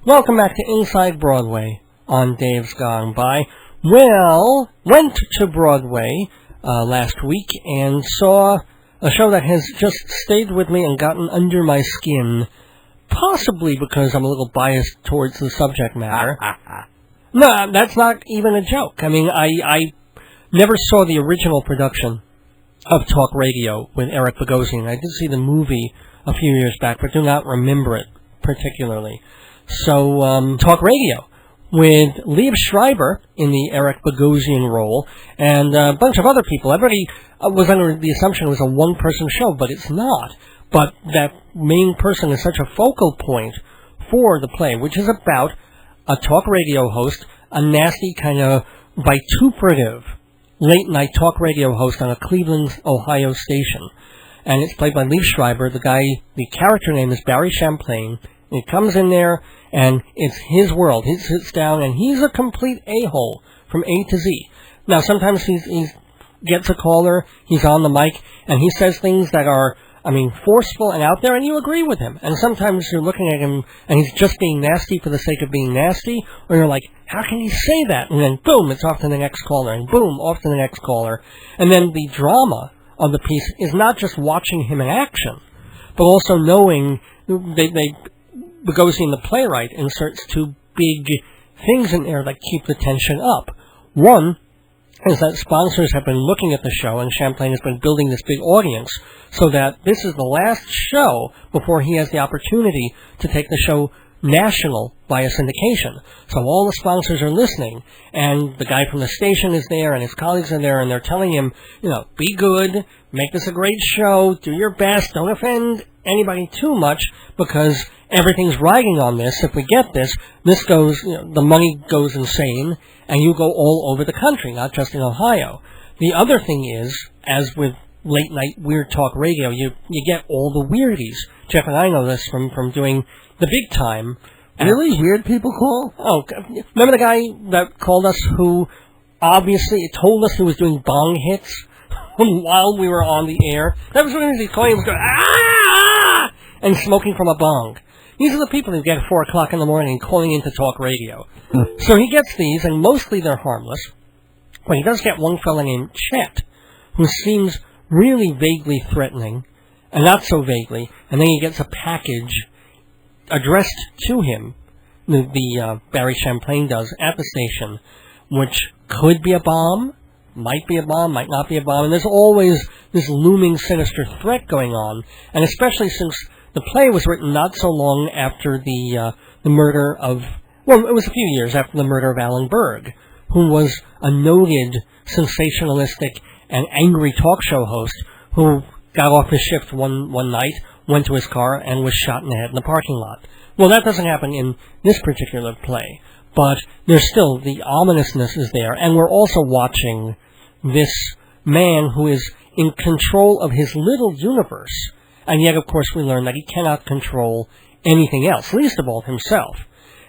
Welcome back to Inside Broadway on Dave's Gone By. Well, went to Broadway last week and saw a show that has just stayed with me and gotten under my skin, possibly because I'm a little biased towards the subject matter. No, that's not even a joke. I mean, I never saw the original production of talk radio with Eric Bogosian. I did see the movie a few years back, but do not remember it particularly. So, talk radio with Liev Schreiber in the Eric Bogosian role, and a bunch of other people. Everybody was under the assumption it was a one-person show, but it's not. But that main person is such a focal point for the play, which is about a talk radio host, a nasty kind of vituperative late-night talk radio host on a Cleveland, Ohio station. And it's played by Liev Schreiber. The character name is Barry Champlain. He comes in there, and it's his world. He sits down, and he's a complete a-hole from A to Z. Now, sometimes he gets a caller, he's on the mic, and he says things that are, forceful and out there, and you agree with him. And sometimes you're looking at him, and he's just being nasty for the sake of being nasty, or you're like, how can he say that? And then, boom, it's off to the next caller, and boom, off to the next caller. And then the drama of the piece is not just watching him in action, but also knowing Bogosian, the playwright, inserts 2 big things in there that keep the tension up. One is that sponsors have been looking at the show, and Champlain has been building this big audience so that this is the last show before he has the opportunity to take the show national via syndication. So all the sponsors are listening, and the guy from the station is there, and his colleagues are there, and they're telling him, be good, make this a great show, do your best, don't offend anybody too much, because everything's riding on this. If we get this goes, the money goes insane, and you go all over the country, not just in Ohio. The other thing is, as with late-night weird talk radio, you get all the weirdies. Jeff and I know this from doing the big time. Really? Weird people call? Oh, remember the guy that called us who obviously told us he was doing bong hits while we were on the air? That was when he was calling, he was going, ah! And smoking from a bong. These are the people who get at 4 o'clock in the morning calling into talk radio. So he gets these, and mostly they're harmless. But he does get one fella named Chet, who seems really vaguely threatening, and not so vaguely, and then he gets a package addressed to him, the Barry Champlain does, at the station, which could be a bomb, might be a bomb, might not be a bomb, and there's always this looming sinister threat going on, and especially since the play was written not so long after the murder of, well, it was a few years after the murder of Alan Berg, who was a noted sensationalistic and angry talk show host who got off his shift one night, went to his car, and was shot in the head in the parking lot. Well, that doesn't happen in this particular play, but there's still, the ominousness is there, and we're also watching this man who is in control of his little universe, and yet, of course, we learn that he cannot control anything else, least of all himself.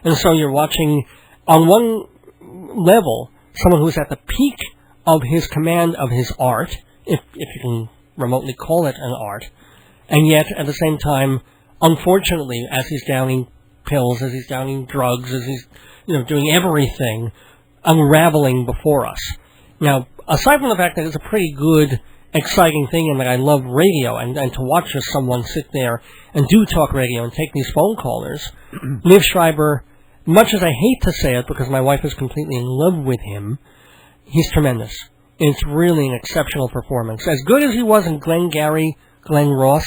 And so you're watching, on one level, someone who's at the peak of his command of his art, if you can remotely call it an art, and yet, at the same time, unfortunately, as he's downing pills, as he's downing drugs, as he's doing everything, unraveling before us. Now, aside from the fact that it's a pretty good, exciting thing, and that I love radio, and to watch just someone sit there and do talk radio and take these phone callers, Liv Schreiber, much as I hate to say it because my wife is completely in love with him, he's tremendous. It's really an exceptional performance. As good as he was in Glenn Ross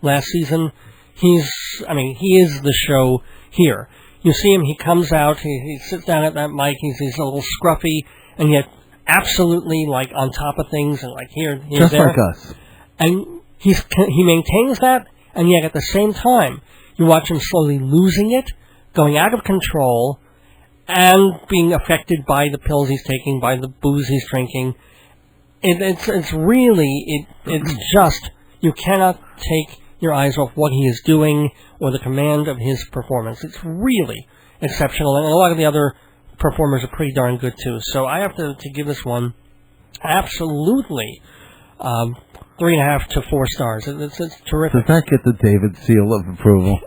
last season, he is the show here. You see him, he comes out, he sits down at that mic, he's a little scruffy, and yet absolutely like on top of things, and like here, just there. Like us. And he maintains that, and yet at the same time, you watch him slowly losing it, going out of control, and being affected by the pills he's taking, by the booze he's drinking. It's really just, you cannot take your eyes off what he is doing or the command of his performance. It's really exceptional, and a lot of the other performers are pretty darn good too. So I have to give this one absolutely 3.5 to 4 stars. It's terrific. Does that get the David seal of approval?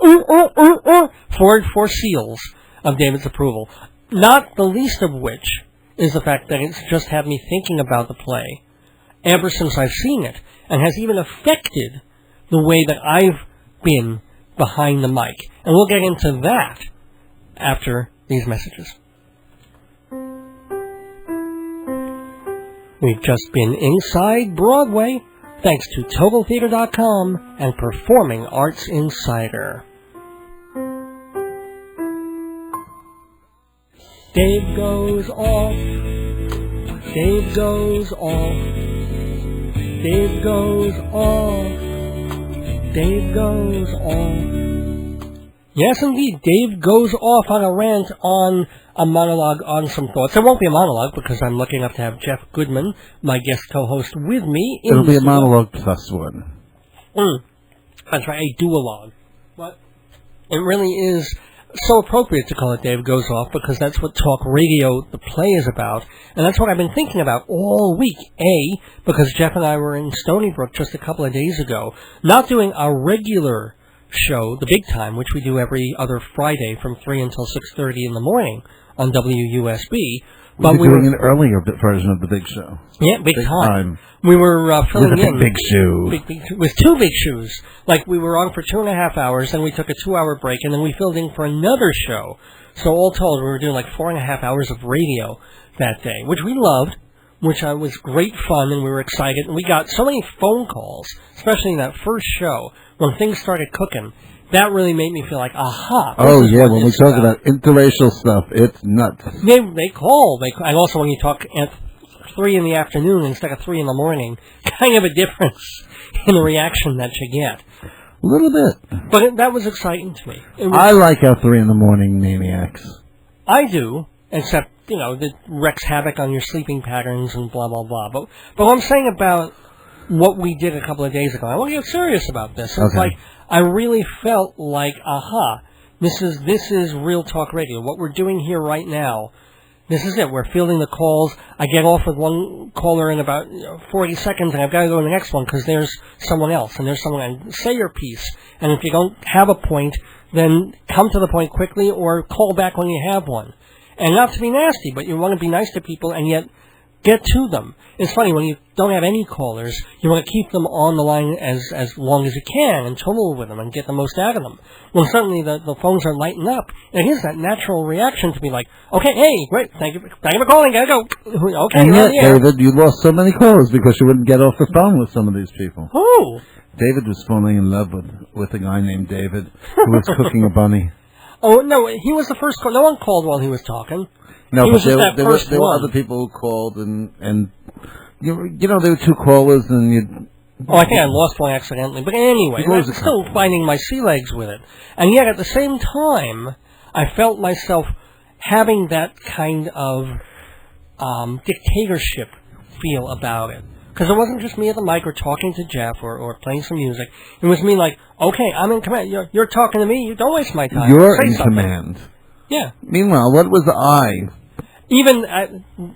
4 seals of David's approval. Not the least of which is the fact that it's just had me thinking about the play ever since I've seen it, and has even affected the way that I've been behind the mic. And we'll get into that after these messages. We've just been inside Broadway, thanks to TotalTheater.com and Performing Arts Insider. Dave goes off, Dave goes off, Dave goes off, Dave goes off. Yes, indeed, Dave goes off on a rant, on a monologue, on some thoughts. It won't be a monologue because I'm lucky enough to have Jeff Goodman, my guest co-host, with me. It'll be a monologue plus one. That's right, a duologue. But it really is so appropriate to call it Dave Goes Off because that's what talk radio, the play, is about. And that's what I've been thinking about all week. Because Jeff and I were in Stony Brook just a couple of days ago, not doing our regular show, The Big Time, which we do every other Friday from 3 until 6:30 in the morning on WUSB. But we were doing an earlier version of The Big Show. Yeah, Big Time. We were filling with a in. Big shoe. With 2 big shoes. Like, we were on for 2.5 hours, then we took a 2-hour break, and then we filled in for another show. So all told, we were doing like 4.5 hours of radio that day, which we loved, which was great fun, and we were excited. And we got so many phone calls, especially in that first show, when things started cooking. That really made me feel like, aha. Oh, yeah, when we talk about interracial stuff, it's nuts. They call. And also when you talk at 3 in the afternoon instead of 3 in the morning, kind of a difference in the reaction that you get. A little bit. But that was exciting to me. I like our 3 in the morning maniacs. I do, except, that wreaks havoc on your sleeping patterns and blah, blah, blah. But what I'm saying about what we did a couple of days ago, I want to get serious about this. It's like, I really felt like, aha, this is Real Talk Radio. What we're doing here right now, this is it. We're fielding the calls. I get off with one caller in about 40 seconds, and I've got to go to the next one because there's someone else, and there's someone. And say your piece. And if you don't have a point, then come to the point quickly or call back when you have one. And not to be nasty, but you want to be nice to people and yet get to them. It's funny, when you don't have any callers, you want to keep them on the line as long as you can and tumble with them and get the most out of them. When suddenly the phones are lighting up, it is that natural reaction to be like, okay, hey, great, thank you for calling, gotta go. Okay, and yet, David, you lost so many calls because you wouldn't get off the phone with some of these people. Who? David was falling in love with a guy named David who was cooking a bunny. Oh, no, he was the first call. No one called while he was talking. No, but there were other people who called, and there were 2 callers, and you. Oh, I think I lost one accidentally. But anyway, I'm still finding my sea legs with it. And yet, at the same time, I felt myself having that kind of dictatorship feel about it. Because it wasn't just me at the mic or talking to Jeff or playing some music. It was me like, okay, I'm in command. You're talking to me. You don't waste my time. You're in command. Yeah. Meanwhile, what was I? And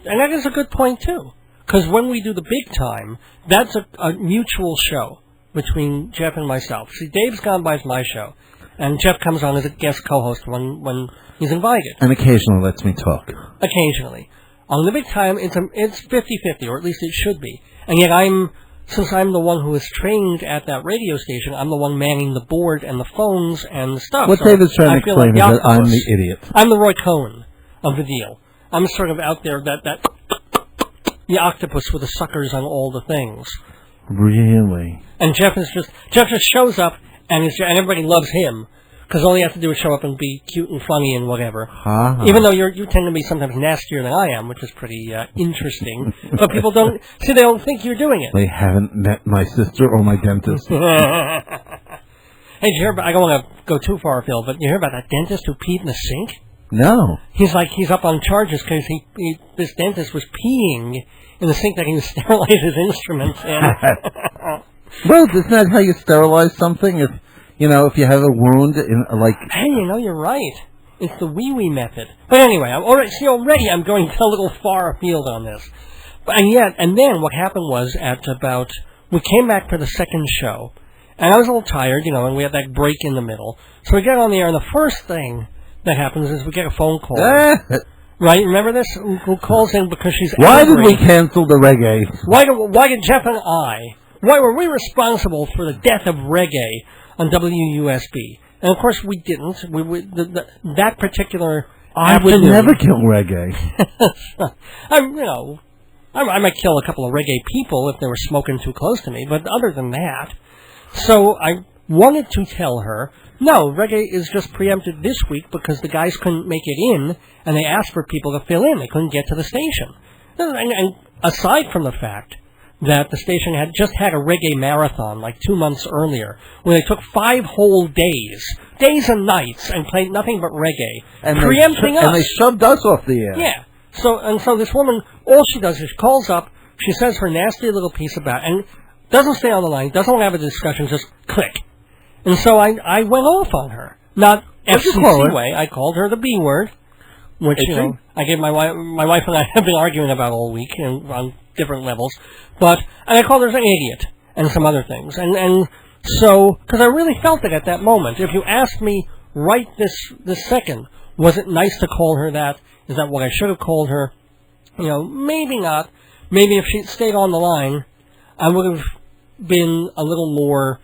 that is a good point, too. Because when we do the Big Time, that's a mutual show between Jeff and myself. See, Dave's Gone By is my show, and Jeff comes on as a guest co-host when he's invited. And occasionally lets me talk. Occasionally. On the Big Time, it's 50-50, or at least it should be. And yet since I'm the one who is trained at that radio station, I'm the one manning the board and the phones and the stuff. What David's trying to explain is that I'm the idiot. I'm the Roy Cohen of the deal. I'm sort of out there, the octopus with the suckers on all the things. Really? And Jeff just shows up, and everybody loves him. Because all you have to do is show up and be cute and funny and whatever. Uh-huh. Even though you tend to be sometimes nastier than I am, which is pretty interesting. But people they don't think you're doing it. They haven't met my sister or my dentist. Hey, did you hear about, I don't want to go too far afield, but you hear about that dentist who peed in the sink? No. He's up on charges because this dentist was peeing in the sink that he was sterilizing his instruments in. Well, isn't that how you sterilize something? If you have a wound, Hey, you're right. It's the wee-wee method. But anyway, already I'm going a little far afield on this. And then what happened was we came back for the second show, and I was a little tired, and we had that break in the middle. So we get on the air, and the first thing that happens is we get a phone call. Right? Remember this? Who calls in because she's angry. Why did we cancel the reggae? Why did Jeff and why were we responsible for the death of reggae on WUSB? And of course we didn't. That particular afternoon, would never kill reggae. I might kill a couple of reggae people if they were smoking too close to me, but other than that. So I wanted to tell her, no, reggae is just preempted this week because the guys couldn't make it in, and they asked for people to fill in. They couldn't get to the station. And aside from the fact that the station had just had a reggae marathon like 2 months earlier, where they took 5 whole days and nights, and played nothing but reggae, preempting us. And they shoved us off the air. Yeah. So this woman, all she does is she calls up, she says her nasty little piece about, and doesn't stay on the line, doesn't want to have a discussion, just click. And so I went off on her. Not FCC way. I called her the B word, which, I gave my wife and I have been arguing about all week on different levels. And I called her an idiot and some other things. And So, because I really felt it at that moment. If you asked me right this second, was it nice to call her that? Is that what I should have called her? Maybe not. Maybe if she'd stayed on the line, I would have been a little more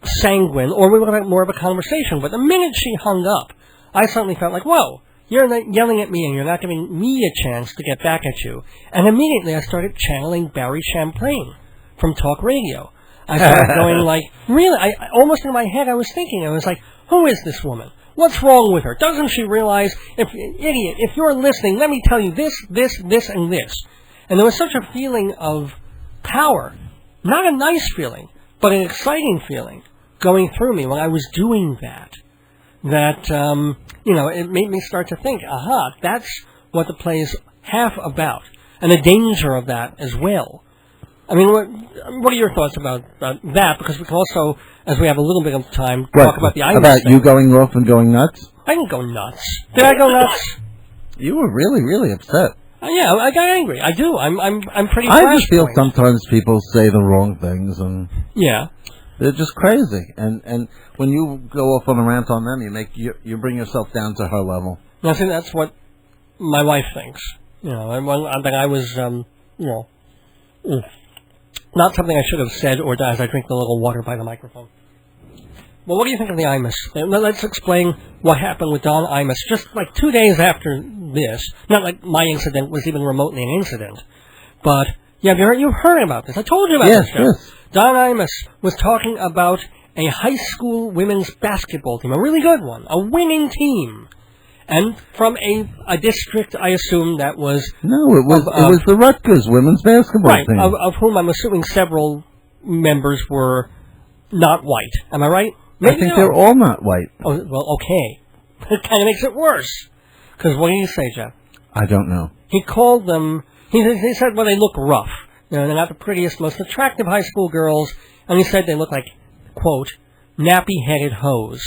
sanguine, or we would have had more of a conversation. But the minute she hung up, I suddenly felt like, whoa, you're not yelling at me and you're not giving me a chance to get back at you. And immediately I started channeling Barry Champlain from talk radio. I started going like, really? I almost in my head I was thinking, I was like, who is this woman? What's wrong with her? Doesn't she realize, idiot, if you're listening, let me tell you this, and this. And there was such a feeling of power. Not a nice feeling, but an exciting feeling going through me when I was doing that. That, it made me start to think, aha, that's what the play is half about. And the danger of that as well. I mean, what are your thoughts about that? Because we can also, as we have a little bit of time, talk about the Imus About thing. you going off and going nuts? I didn't go nuts. Did I go nuts? You were really, really upset. Yeah, I got angry. I do. I'm pretty. I just feel sometimes people say the wrong things, and yeah, they're just crazy. And when you go off on a rant on them, you bring yourself down to her level. I think that's what my wife thinks. That I was, not something I should have said or done as I drink the little water by the microphone. Well, what do you think of the Imus? Let's explain what happened with Don Imus just like 2 days after this. Not like my incident was even remotely an incident. But, yeah, you've heard about this. I told you about this, Jeff. Yes. Don Imus was talking about a high school women's basketball team, a really good one, a winning team. And from a district, I assume that was... No, it was the Rutgers women's basketball team. Right, of whom I'm assuming several members were not white. Am I right? Maybe I think they're all not white. Oh, well, okay. It kind of makes it worse. Because what did he say, Jeff? I don't know. He called them... He said, well, they look rough. They're not the prettiest, most attractive high school girls. And he said they look like, quote, nappy-headed hoes.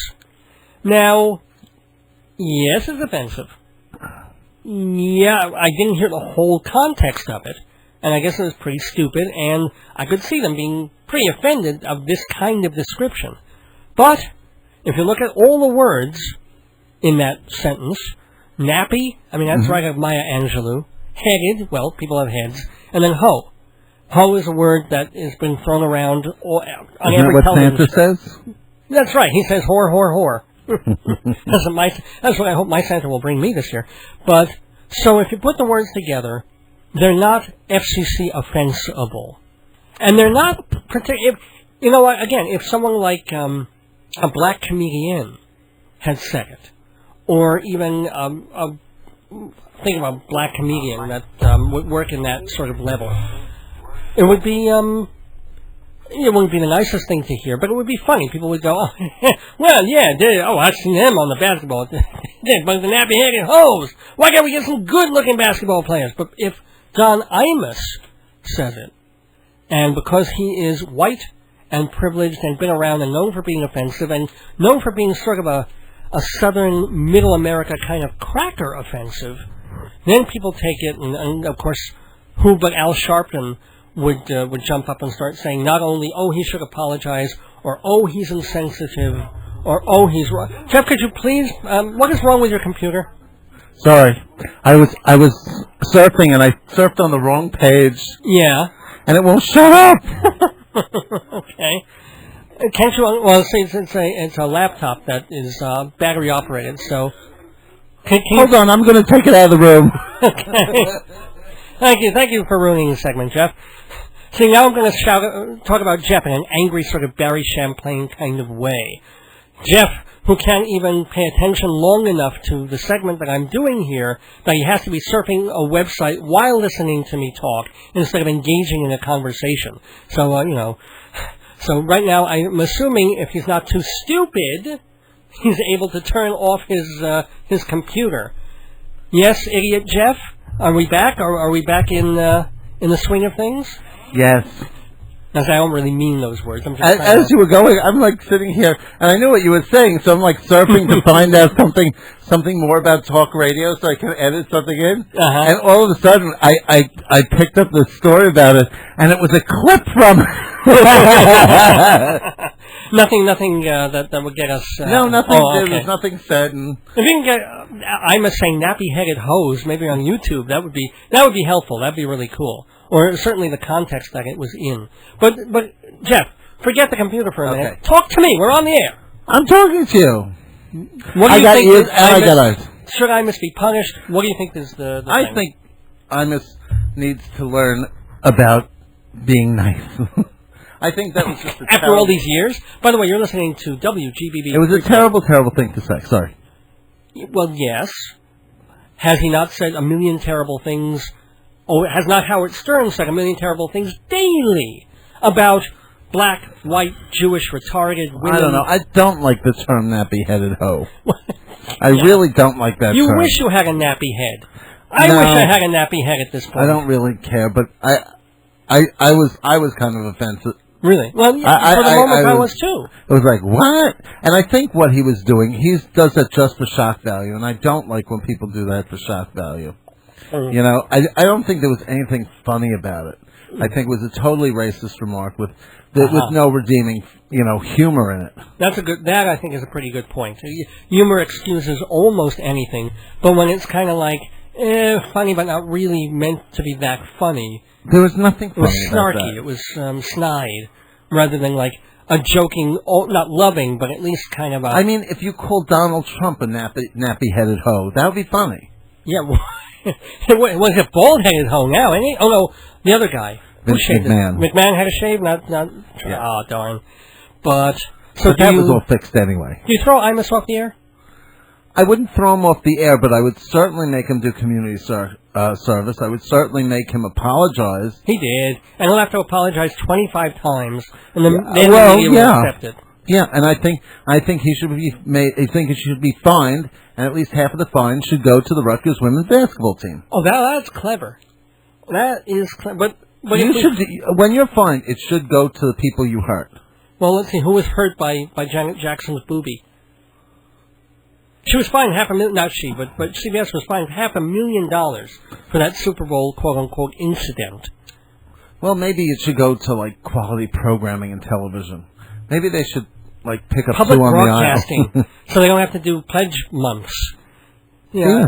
Now... Yes, it's offensive. Yeah, I didn't hear the whole context of it, and I guess it was pretty stupid, and I could see them being pretty offended of this kind of description. But, if you look at all the words in that sentence, nappy, I mean, that's right of Maya Angelou, headed, well, people have heads, and then hoe. Hoe is a word that has been thrown around on every television. Isn't that what Santa says? That's right, he says whore, whore, whore. That's what I hope my Santa will bring me this year. But, so if you put the words together, they're not FCC offensible. And they're not, you know what, again, if someone like a black comedian had said it, or even think of a black comedian that would work in that sort of level, it would be... It wouldn't be the nicest thing to hear, but it would be funny. People would go, oh, well, yeah, I've seen them on the basketball. They're bunch of nappy-headed hoes. Why can't we get some good-looking basketball players? But if Don Imus says it, and because he is white and privileged and been around and known for being offensive and known for being sort of a southern middle America kind of cracker offensive, then people take it, and of course, who but Al Sharpton would jump up and start saying not only, oh, he should apologize, or oh, he's insensitive, or oh, he's wrong. Jeff, could you please, what is wrong with your computer? Sorry. I was surfing, and I surfed on the wrong page. Yeah. And it won't shut up! Okay. Can't you, well, see, it's a laptop that is battery operated, so... Hold on, I'm going to take it out of the room. Okay. Thank you for ruining the segment, Jeff. See, now I'm going to talk about Jeff in an angry sort of Barry Champlain kind of way. Jeff, who can't even pay attention long enough to the segment that I'm doing here, that he has to be surfing a website while listening to me talk instead of engaging in a conversation. So, so right now I'm assuming if he's not too stupid, he's able to turn off his computer. Yes, idiot Jeff? Are we back? Are we back in the swing of things? Yes. As I don't really mean those words. I'm just As you were going, I'm like sitting here, and I knew what you were saying, so I'm like surfing to find out something more about talk radio, so I can edit something in. Uh-huh. And all of a sudden, I picked up the story about it, and it was a clip from. Nothing that would get us. No, nothing. Oh, okay. There was nothing said. And If you can get, I must say, nappy-headed hose, maybe on YouTube, that would be helpful. That'd be really cool. Or certainly the context that it was in. But Jeff, forget the computer for a minute. Okay. Talk to me. We're on the air. I'm talking to you. What do I you got think? ears and I got eyes. Should Imus be punished? What do you think is the I thing? think Imus needs to learn about being nice. I think that was just After all these years? By the way, you're listening to WGBB. It was a terrible, terrible thing to say. Sorry. Well, yes. Has he not said a million terrible things? Oh, has not Howard Stern said a million terrible things daily about black, white, Jewish, retarded women? I don't know. I don't like the term nappy-headed hoe. I really don't like that term. You wish you had a nappy head. I No. wish I had a nappy head at this point. I don't really care, but I was kind of offensive. Really? Well, yeah, for the moment I was too. It was like, what? And I think what he was doing, he does that just for shock value, and I don't like when people do that for shock value. You know, I don't think there was anything funny about it. I think it was a totally racist remark with no redeeming, humor in it. That I think is a pretty good point. Humor excuses almost anything, but when it's kind of like, funny but not really meant to be that funny. There was nothing funny It was about snarky. that. It was snide, rather than like a joking, not loving, but at least kind of a... I mean, if you call Donald Trump a nappy-headed hoe, that would be funny. Yeah, it was a bald-headed hoe now, ain't he? Oh, no, the other guy. Vince McMahon. McMahon had a shave, not Yeah. Oh, darn. But... So But that was all fixed anyway. Do you throw Imus off the air? I wouldn't throw him off the air, but I would certainly make him do community service. I would certainly make him apologize. He did, and he'll have to apologize 25 times, and then the media will accept it. Yeah, and I think he should be made. I think he should be fined, and at least half of the fine should go to the Rutgers women's basketball team. Oh, that's clever. That is clever. But You should, when you're fined, it should go to the people you hurt. Well, let's see. Who was hurt by Janet Jackson's boobie? She was fined not she, but CBS was fined $500,000 for that Super Bowl quote-unquote incident. Well, maybe it should go to, like, quality programming and television. Maybe they should, like, pick up Public two on broadcasting, the aisle. so they don't have to do pledge months. Yeah.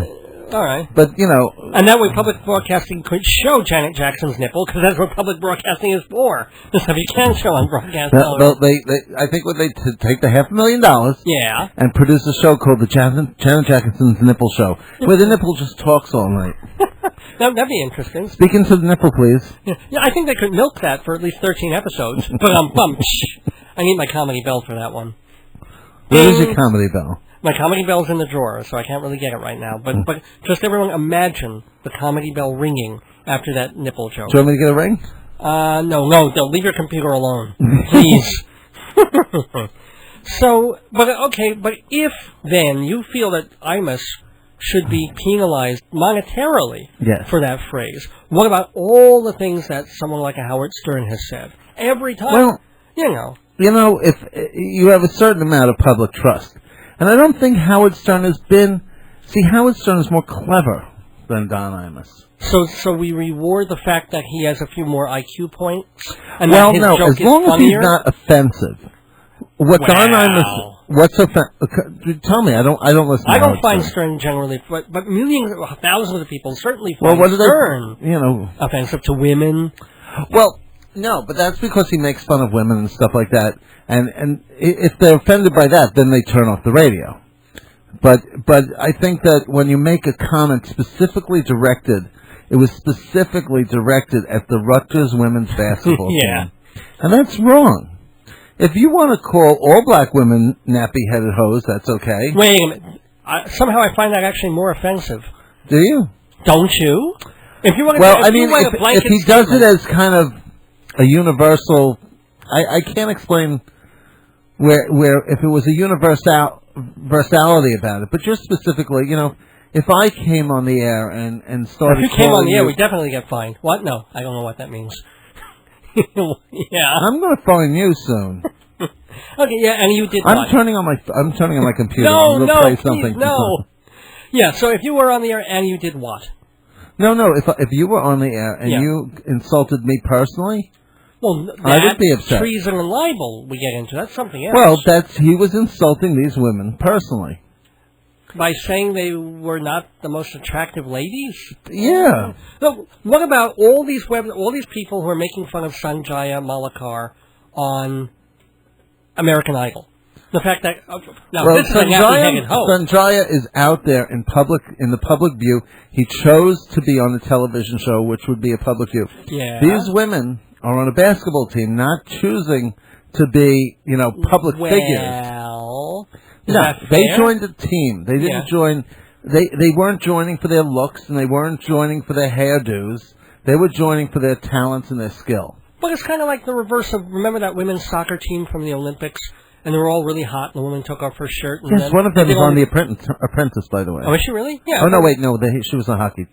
All right. But, And that way public broadcasting could show Janet Jackson's nipple, because that's what public broadcasting is for. The stuff you can show on broadcast television. I think what they take the $500,000 Yeah. and produce a show called the Janet Jackson's Nipple Show, where the nipple just talks all night. That'd be interesting. Speak into the nipple, please. Yeah, I think they could milk that for at least 13 episodes. But I need my comedy bell for that one. Where is your comedy bell? My comedy bell's in the drawer, so I can't really get it right now. But just everyone imagine the comedy bell ringing after that nipple joke. Do you want me to get a ring? No, don't. Leave your computer alone. Please. But if then you feel that Imus should be penalized monetarily for that phrase, what about all the things that someone like a Howard Stern has said? Every time, if you have a certain amount of public trust, and I don't think Howard Stern has been... See, Howard Stern is more clever than Don Imus. So we reward the fact that he has a few more IQ points? And Well, that his no, joke as long is as he's funnier? not offensive. What Don Imus... What's offensive? Tell me, I don't listen to I don't Howard find Stern. Stern generally... But millions, thousands of people certainly Well, find what do they... Stern offensive to women. Well... No, but that's because he makes fun of women and stuff like that. And if they're offended by that, then they turn off the radio. But I think that when you make a comment specifically directed, it was specifically directed at the Rutgers women's basketball team. And that's wrong. If you want to call all black women nappy-headed hoes, that's okay. Wait a minute. Somehow I find that actually more offensive. Do you? Don't you? If you want to, well, I mean, if he does it as kind of a universal, I can't explain where if it was a universality about it, but just specifically, if I came on the air and started, if you came on the air, we definitely get fined. What? No, I don't know what that means. Yeah. I'm going to phone you soon. Okay, yeah, and you did I'm what? turning on my computer. No, I'm gonna no, play please, something. no. Yeah, so if you were on the air and you did what? No. If you were on the air and you insulted me personally, well, I would be upset. Treason and libel we get into. That's something else. Well, he was insulting these women personally. By saying they were not the most attractive ladies? Yeah. No, what about all these people who are making fun of Sanjaya Malakar on American Idol? The fact that this is a nappy-headed hoe. Sanjaya is out there in the public view. He chose to be on a television show, which would be a public view. Yeah. These women are on a basketball team, not choosing to be, public figures. Well, no, they joined a team. They didn't join. They weren't joining for their looks, and they weren't joining for their hairdos. They were joining for their talents and their skill. But it's kind of like the reverse of, remember that women's soccer team from the Olympics? And they were all really hot, and the woman took off her shirt. And yes, one of them was on The Apprentice, by the way. Oh, is she really? Yeah. Oh, no, wait, no, she was on a hockey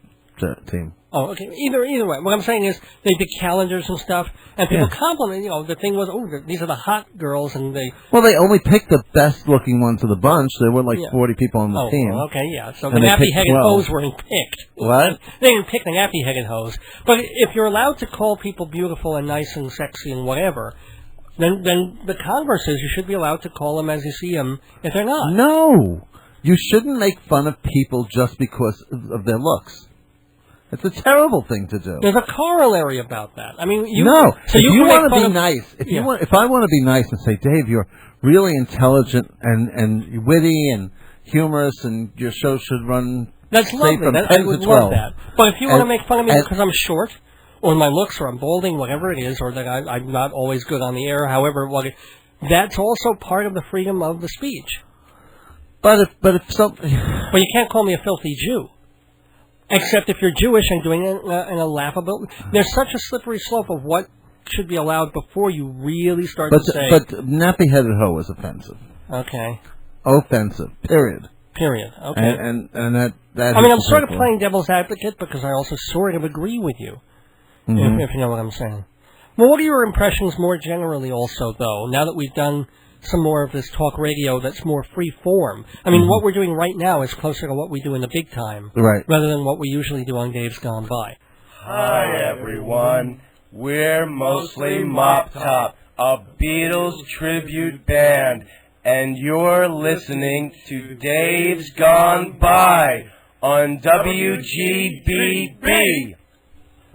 team. Oh, okay. Either way. What I'm saying is they did calendars and stuff, and people compliment, the thing was, these are the hot girls, and they... Well, they only picked the best-looking ones of the bunch. There were like 40 people on the team. Oh, okay, yeah. So the nappy-headed hoes weren't picked. What? They didn't pick the nappy-headed hoes. But if you're allowed to call people beautiful and nice and sexy and whatever... Then the converse is you should be allowed to call them as you see them if they're not. No. You shouldn't make fun of people just because of their looks. It's a terrible thing to do. There's a corollary about that. I mean, No. So if you want to be of, nice, if I want to be nice and say, Dave, you're really intelligent and witty and humorous and your show should run that's lovely. from 10 I would to 12. love that. But if you want to make fun of me because I'm short, or my looks, or I'm balding, whatever it is, or that I'm not always good on the air, however, that's also part of the freedom of the speech. But if something... Well, you can't call me a filthy Jew. Except if you're Jewish and doing it in a laughable... There's such a slippery slope of what should be allowed before you really start to say... But nappy-headed hoe is offensive. Okay. Offensive. Period. Okay. And that I mean, I'm sort of playing devil's advocate because I also sort of agree with you. Mm-hmm. If you know what I'm saying. Well, what are your impressions more generally also, though, now that we've done some more of this talk radio that's more free form? I mean, what we're doing right now is closer to what we do in the big time, right? Rather than what we usually do on Dave's Gone By. Hi, everyone. We're mostly Moptop, a Beatles tribute band, and you're listening to Dave's Gone By on WGBB.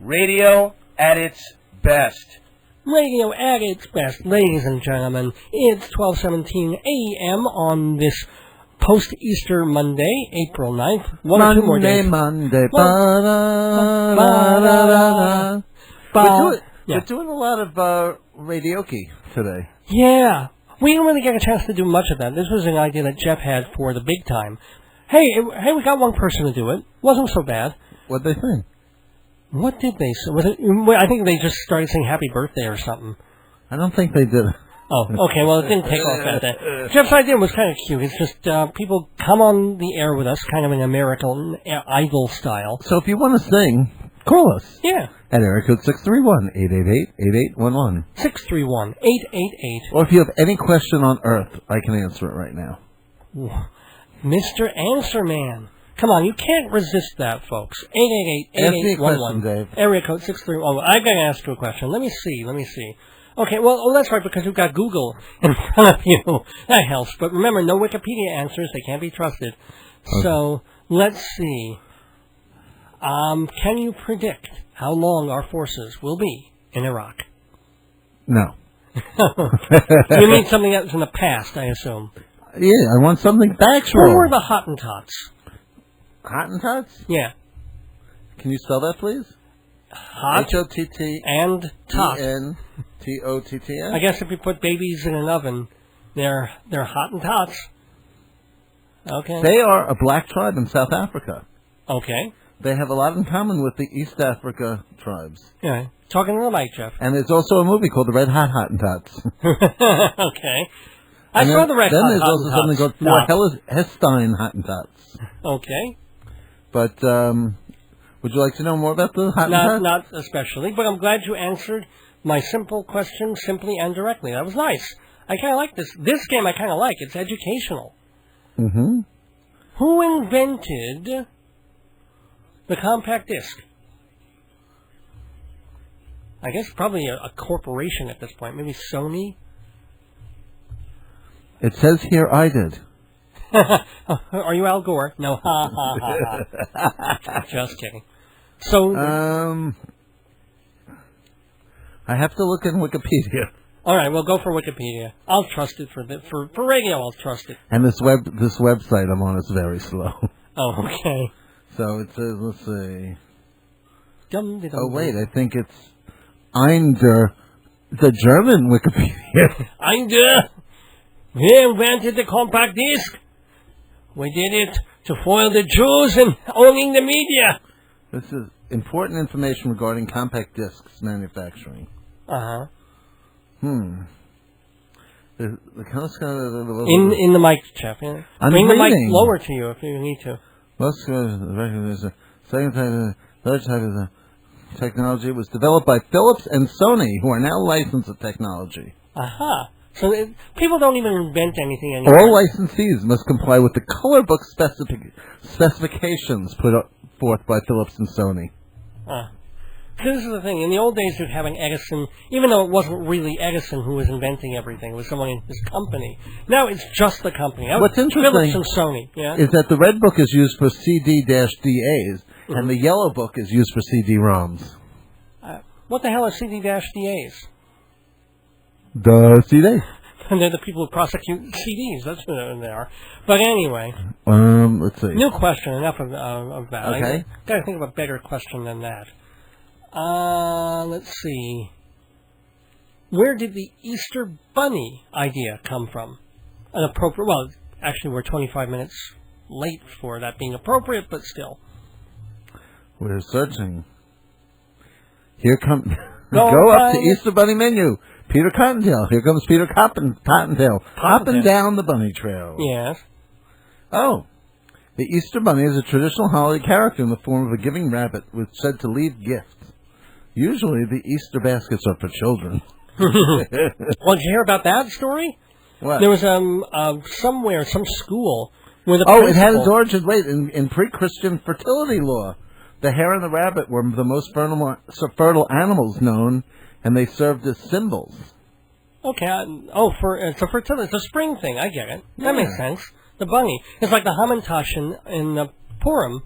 Radio at its best. Radio at its best, ladies and gentlemen. It's 12:17 a.m. on this post-Easter Monday, April 9th. One or two more days. Monday. We're doing a lot of radioke today. Yeah. We didn't really get a chance to do much of that. This was an idea that Jeff had for the big time. Hey, we got one person to do it. Wasn't so bad. What'd they think? What did they say? I think they just started saying happy birthday or something. I don't think they did. Oh, okay. Well, it didn't take off that day. Jeff's idea was kind of cute. It's just people come on the air with us, kind of in American Idol style. So if you want to sing, call us. Yeah. At area code 631-888-8811. 631-888. Or if you have any question on Earth, I can answer it right now. Mr. Answer Man. Come on, you can't resist that, folks. 888-8811. Ask me a question, Dave. Area code 631. I've got to ask you a question. Let me see. Okay, well, that's right, because you've got Google in front of you. That helps. But remember, no Wikipedia answers. They can't be trusted. Okay. So, let's see. Can you predict how long our forces will be in Iraq? No. You mean something that was in the past, I assume? Yeah, I want something factual. Who were the Hottentots? Hottentots? Yeah. Can you spell that, please? Hot H-O-T-T and tot. E-N-T-O-T-T-S? I guess if you put babies in an oven, they're Hottentots. Okay. They are a black tribe in South Africa. Okay. They have a lot in common with the East Africa tribes. Yeah. Talking to the mic, Jeff. And there's also a movie called The Red Hot Hottentots. Okay. I saw the Red Hot Hottentots. Then there's also something called Four Hellestein Hottentots. Okay. But, would you like to know more about the Hottentots? Not especially, but I'm glad you answered my simple question simply and directly. That was nice. I kind of like this. This game I kind of like. It's educational. Mm-hmm. Who invented the compact disc? I guess probably a corporation at this point. Maybe Sony? It says here I did. Are you Al Gore? No. Ha, ha, ha, ha. Just kidding. So... I have to look in Wikipedia. All right, we'll go for Wikipedia. I'll trust it for radio. I'll trust it. And this website I'm on is very slow. Oh, okay. So it says, let's see. Oh wait, I think it's Einder, the German Wikipedia. Einder, we invented the compact disc. We did it to foil the Jews and owning the media. This is important information regarding compact discs manufacturing. Uh-huh. In the mic, Jeff. Yeah. Bring the mic lower to you if you need to. Second type, third type of the technology was developed by Philips and Sony, who are now licensed the technology. Aha. So people don't even invent anything anymore. All licensees must comply with the color book specifications put forth by Philips and Sony. This is the thing. In the old days, you'd have an Edison, even though it wasn't really Edison who was inventing everything. It was someone in his company. Now it's just the company. What's interesting Philips and Sony, is that the red book is used for CD-DAs, and the yellow book is used for CD-ROMs. What the hell are CD-DAs? The CD. And they're the people who prosecute CDs. That's what they are. But anyway. Let's see. New question. Enough of that. Okay. I got to think of a better question than that. Let's see. Where did the Easter Bunny idea come from? Well, actually, we're 25 minutes late for that being appropriate, but still. We're searching. Here comes... Go up to Easter Bunny menu. Peter Cottontail. Here comes Peter Cottontail. Hopping down the bunny trail. Yes. Oh. The Easter Bunny is a traditional holiday character in the form of a giving rabbit, which is said to leave gifts. Usually, the Easter baskets are for children. Well, did you hear about that story? What? There was somewhere, some school where the it had its origin. Wait, in pre-Christian fertility law, the hare and the rabbit were the most fertile animals known, and they served as symbols. Okay. It's a fertility. It's a spring thing. I get it. That makes sense. The bunny. It's like the Hamantash in Purim,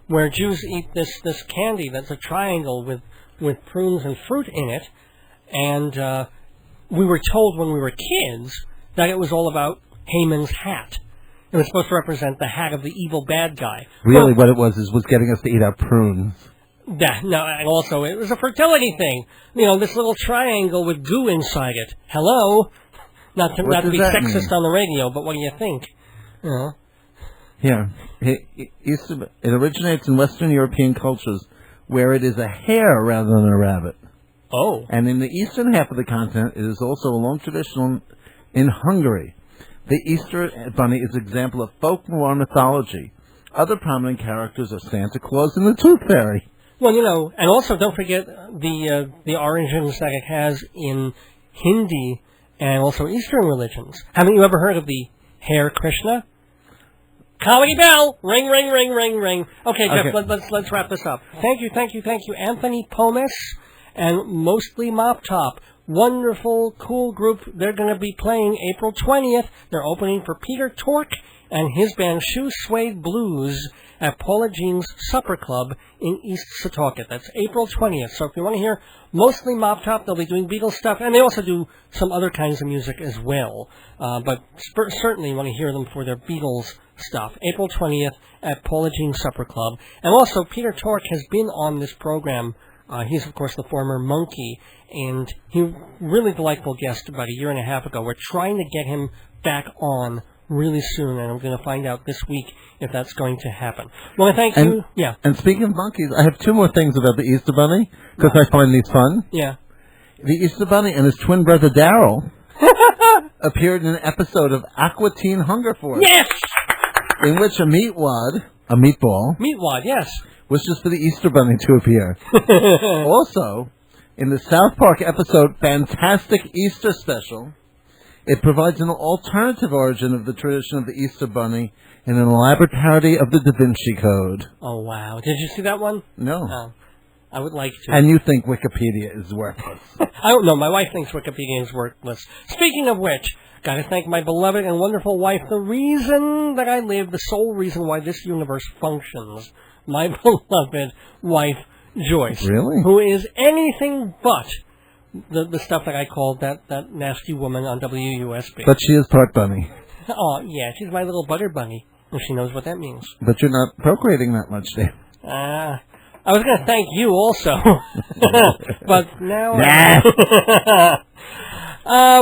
where Jews eat this candy that's a triangle with prunes and fruit in it, and we were told when we were kids that it was all about Haman's hat. It was supposed to represent the hat of the evil bad guy. Really, what it was getting us to eat our prunes. And also it was a fertility thing. You know, this little triangle with goo inside it. Hello? Not to be sexist on the radio, but what do you think? You know? Yeah. It originates in Western European cultures where it is a hare rather than a rabbit. Oh. And in the eastern half of the continent, it is also a long tradition in Hungary. The Easter Bunny is an example of folklore mythology. Other prominent characters are Santa Claus and the Tooth Fairy. Well, you know, and also don't forget the origins that it has in Hindi and also Eastern religions. Haven't you ever heard of the Hare Krishna? Comedy bell! Ring, ring, ring, ring, ring. Okay, Jeff, let's wrap this up. Thank you, Anthony Pomes and Mostly Moptop. Wonderful, cool group. They're going to be playing April 20th. They're opening for Peter Tork and his band Shoe Suede Blues at Paula Jean's Supper Club in East Setauket. That's April 20th. So if you want to hear Mostly Moptop, they'll be doing Beatles stuff, and they also do some other kinds of music as well. But certainly you want to hear them for their Beatles stuff. April 20th at Paula Jean's Supper Club. And also, Peter Tork has been on this program. He's, of course, the former Monkey, and he was a really delightful guest about a year and a half ago. We're trying to get him back on really soon, and I'm going to find out this week if that's going to happen. Well, thank you. Yeah. And speaking of monkeys, I have two more things about the Easter Bunny, because I find these fun. Yeah. The Easter Bunny and his twin brother Daryl appeared in an episode of Aqua Teen Hunger Force. Yes! In which a meatball, yes, was just for the Easter Bunny to appear. Also, In the South Park episode Fantastic Easter Special, it provides an alternative origin of the tradition of the Easter Bunny in an elaborate parody of the Da Vinci Code. Oh, wow. Did you see that one? No. Oh, I would like to. And you think Wikipedia is worthless. I don't know. My wife thinks Wikipedia is worthless. Speaking of which, gotta thank my beloved and wonderful wife, the reason that I live, the sole reason why this universe functions. My beloved wife, Joyce. Really? Who is anything but the stuff that I called that nasty woman on WUSB. But she is part bunny. Oh, yeah, she's my little butter bunny. And she knows what that means. But you're not procreating that much, Dave. I was going to thank you also. But now...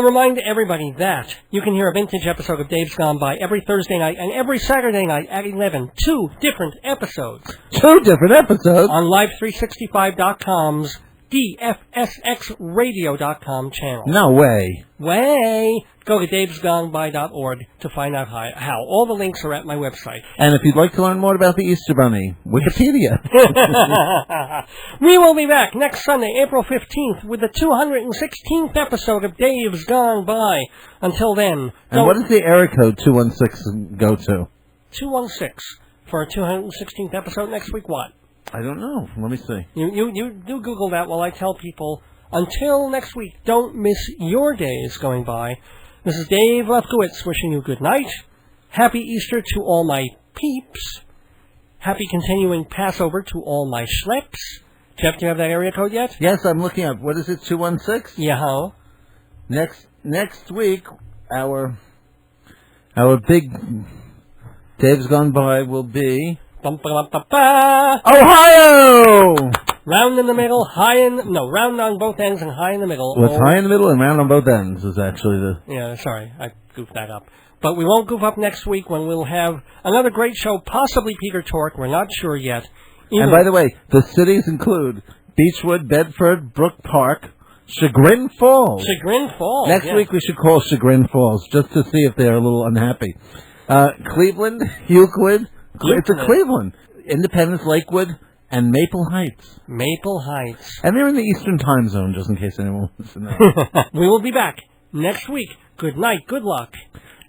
remind everybody that you can hear a vintage episode of Dave's Gone By every Thursday night and every Saturday night at 11. 2 different episodes. 2 different episodes? On Live365.com's DFSXradio.com channel. No way. Go to davesgoneby.org to find out how. All the links are at my website. And if you'd like to learn more about the Easter Bunny, Wikipedia. We will be back next Sunday, April 15th, with the 216th episode of Dave's Gone By. Until then... And what does the area code 216 go to? 216 for a 216th episode next week. What? I don't know. Let me see. You do Google that while I tell people. Until next week, don't miss your days going by. This is Dave Lefkowitz wishing you good night. Happy Easter to all my peeps. Happy continuing Passover to all my schleps. Jeff, do you have that area code yet? Yes, I'm looking up. What is it, 216? Yeah. Next week, our big Dave's Gone By will be... Ohio! Round in the middle, round on both ends and high in the middle. Well, it's high in the middle and round on both ends is actually the... Yeah, sorry, I goofed that up. But we won't goof up next week when we'll have another great show, possibly Peter Tork. We're not sure yet. And by the way, the cities include Beechwood, Bedford, Brook Park, Chagrin Falls. Chagrin Falls. Next week we should call Chagrin Falls just to see if they're a little unhappy. Cleveland, Euclid. It's a Cleveland. Independence, Lakewood, and Maple Heights. Maple Heights. And they're in the Eastern Time Zone, just in case anyone wants to know. We will be back next week. Good night, good luck.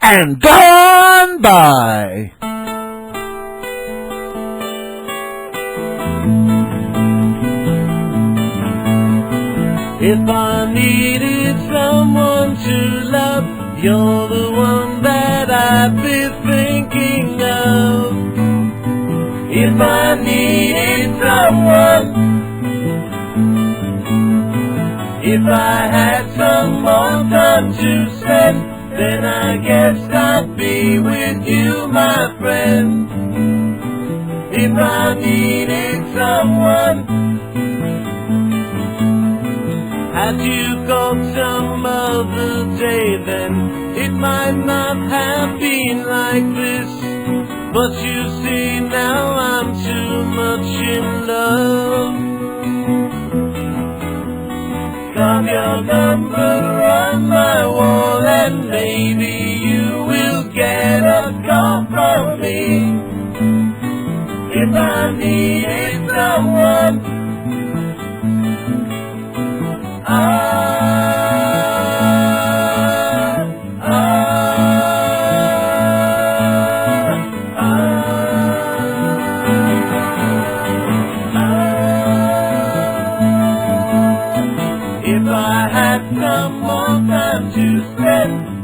And gone by! If I needed someone to love, you're the one that I'd be thinking of. If I needed someone, if I had some more time to spend, then I guess I'd be with you, my friend. If I needed someone, had you called some other day, then it might not have been like this. But you see, now I'm too much in love. Carve your number on my wall, and maybe you will get a call from me. If I needed someone,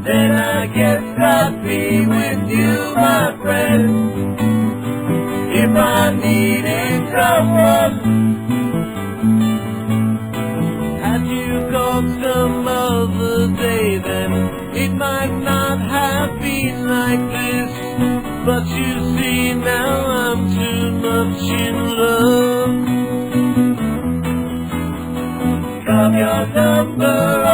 then I guess I'd be with you, my friend. If I needed someone, had you called some other day, then it might not have been like this. But you see, now I'm too much in love. From your number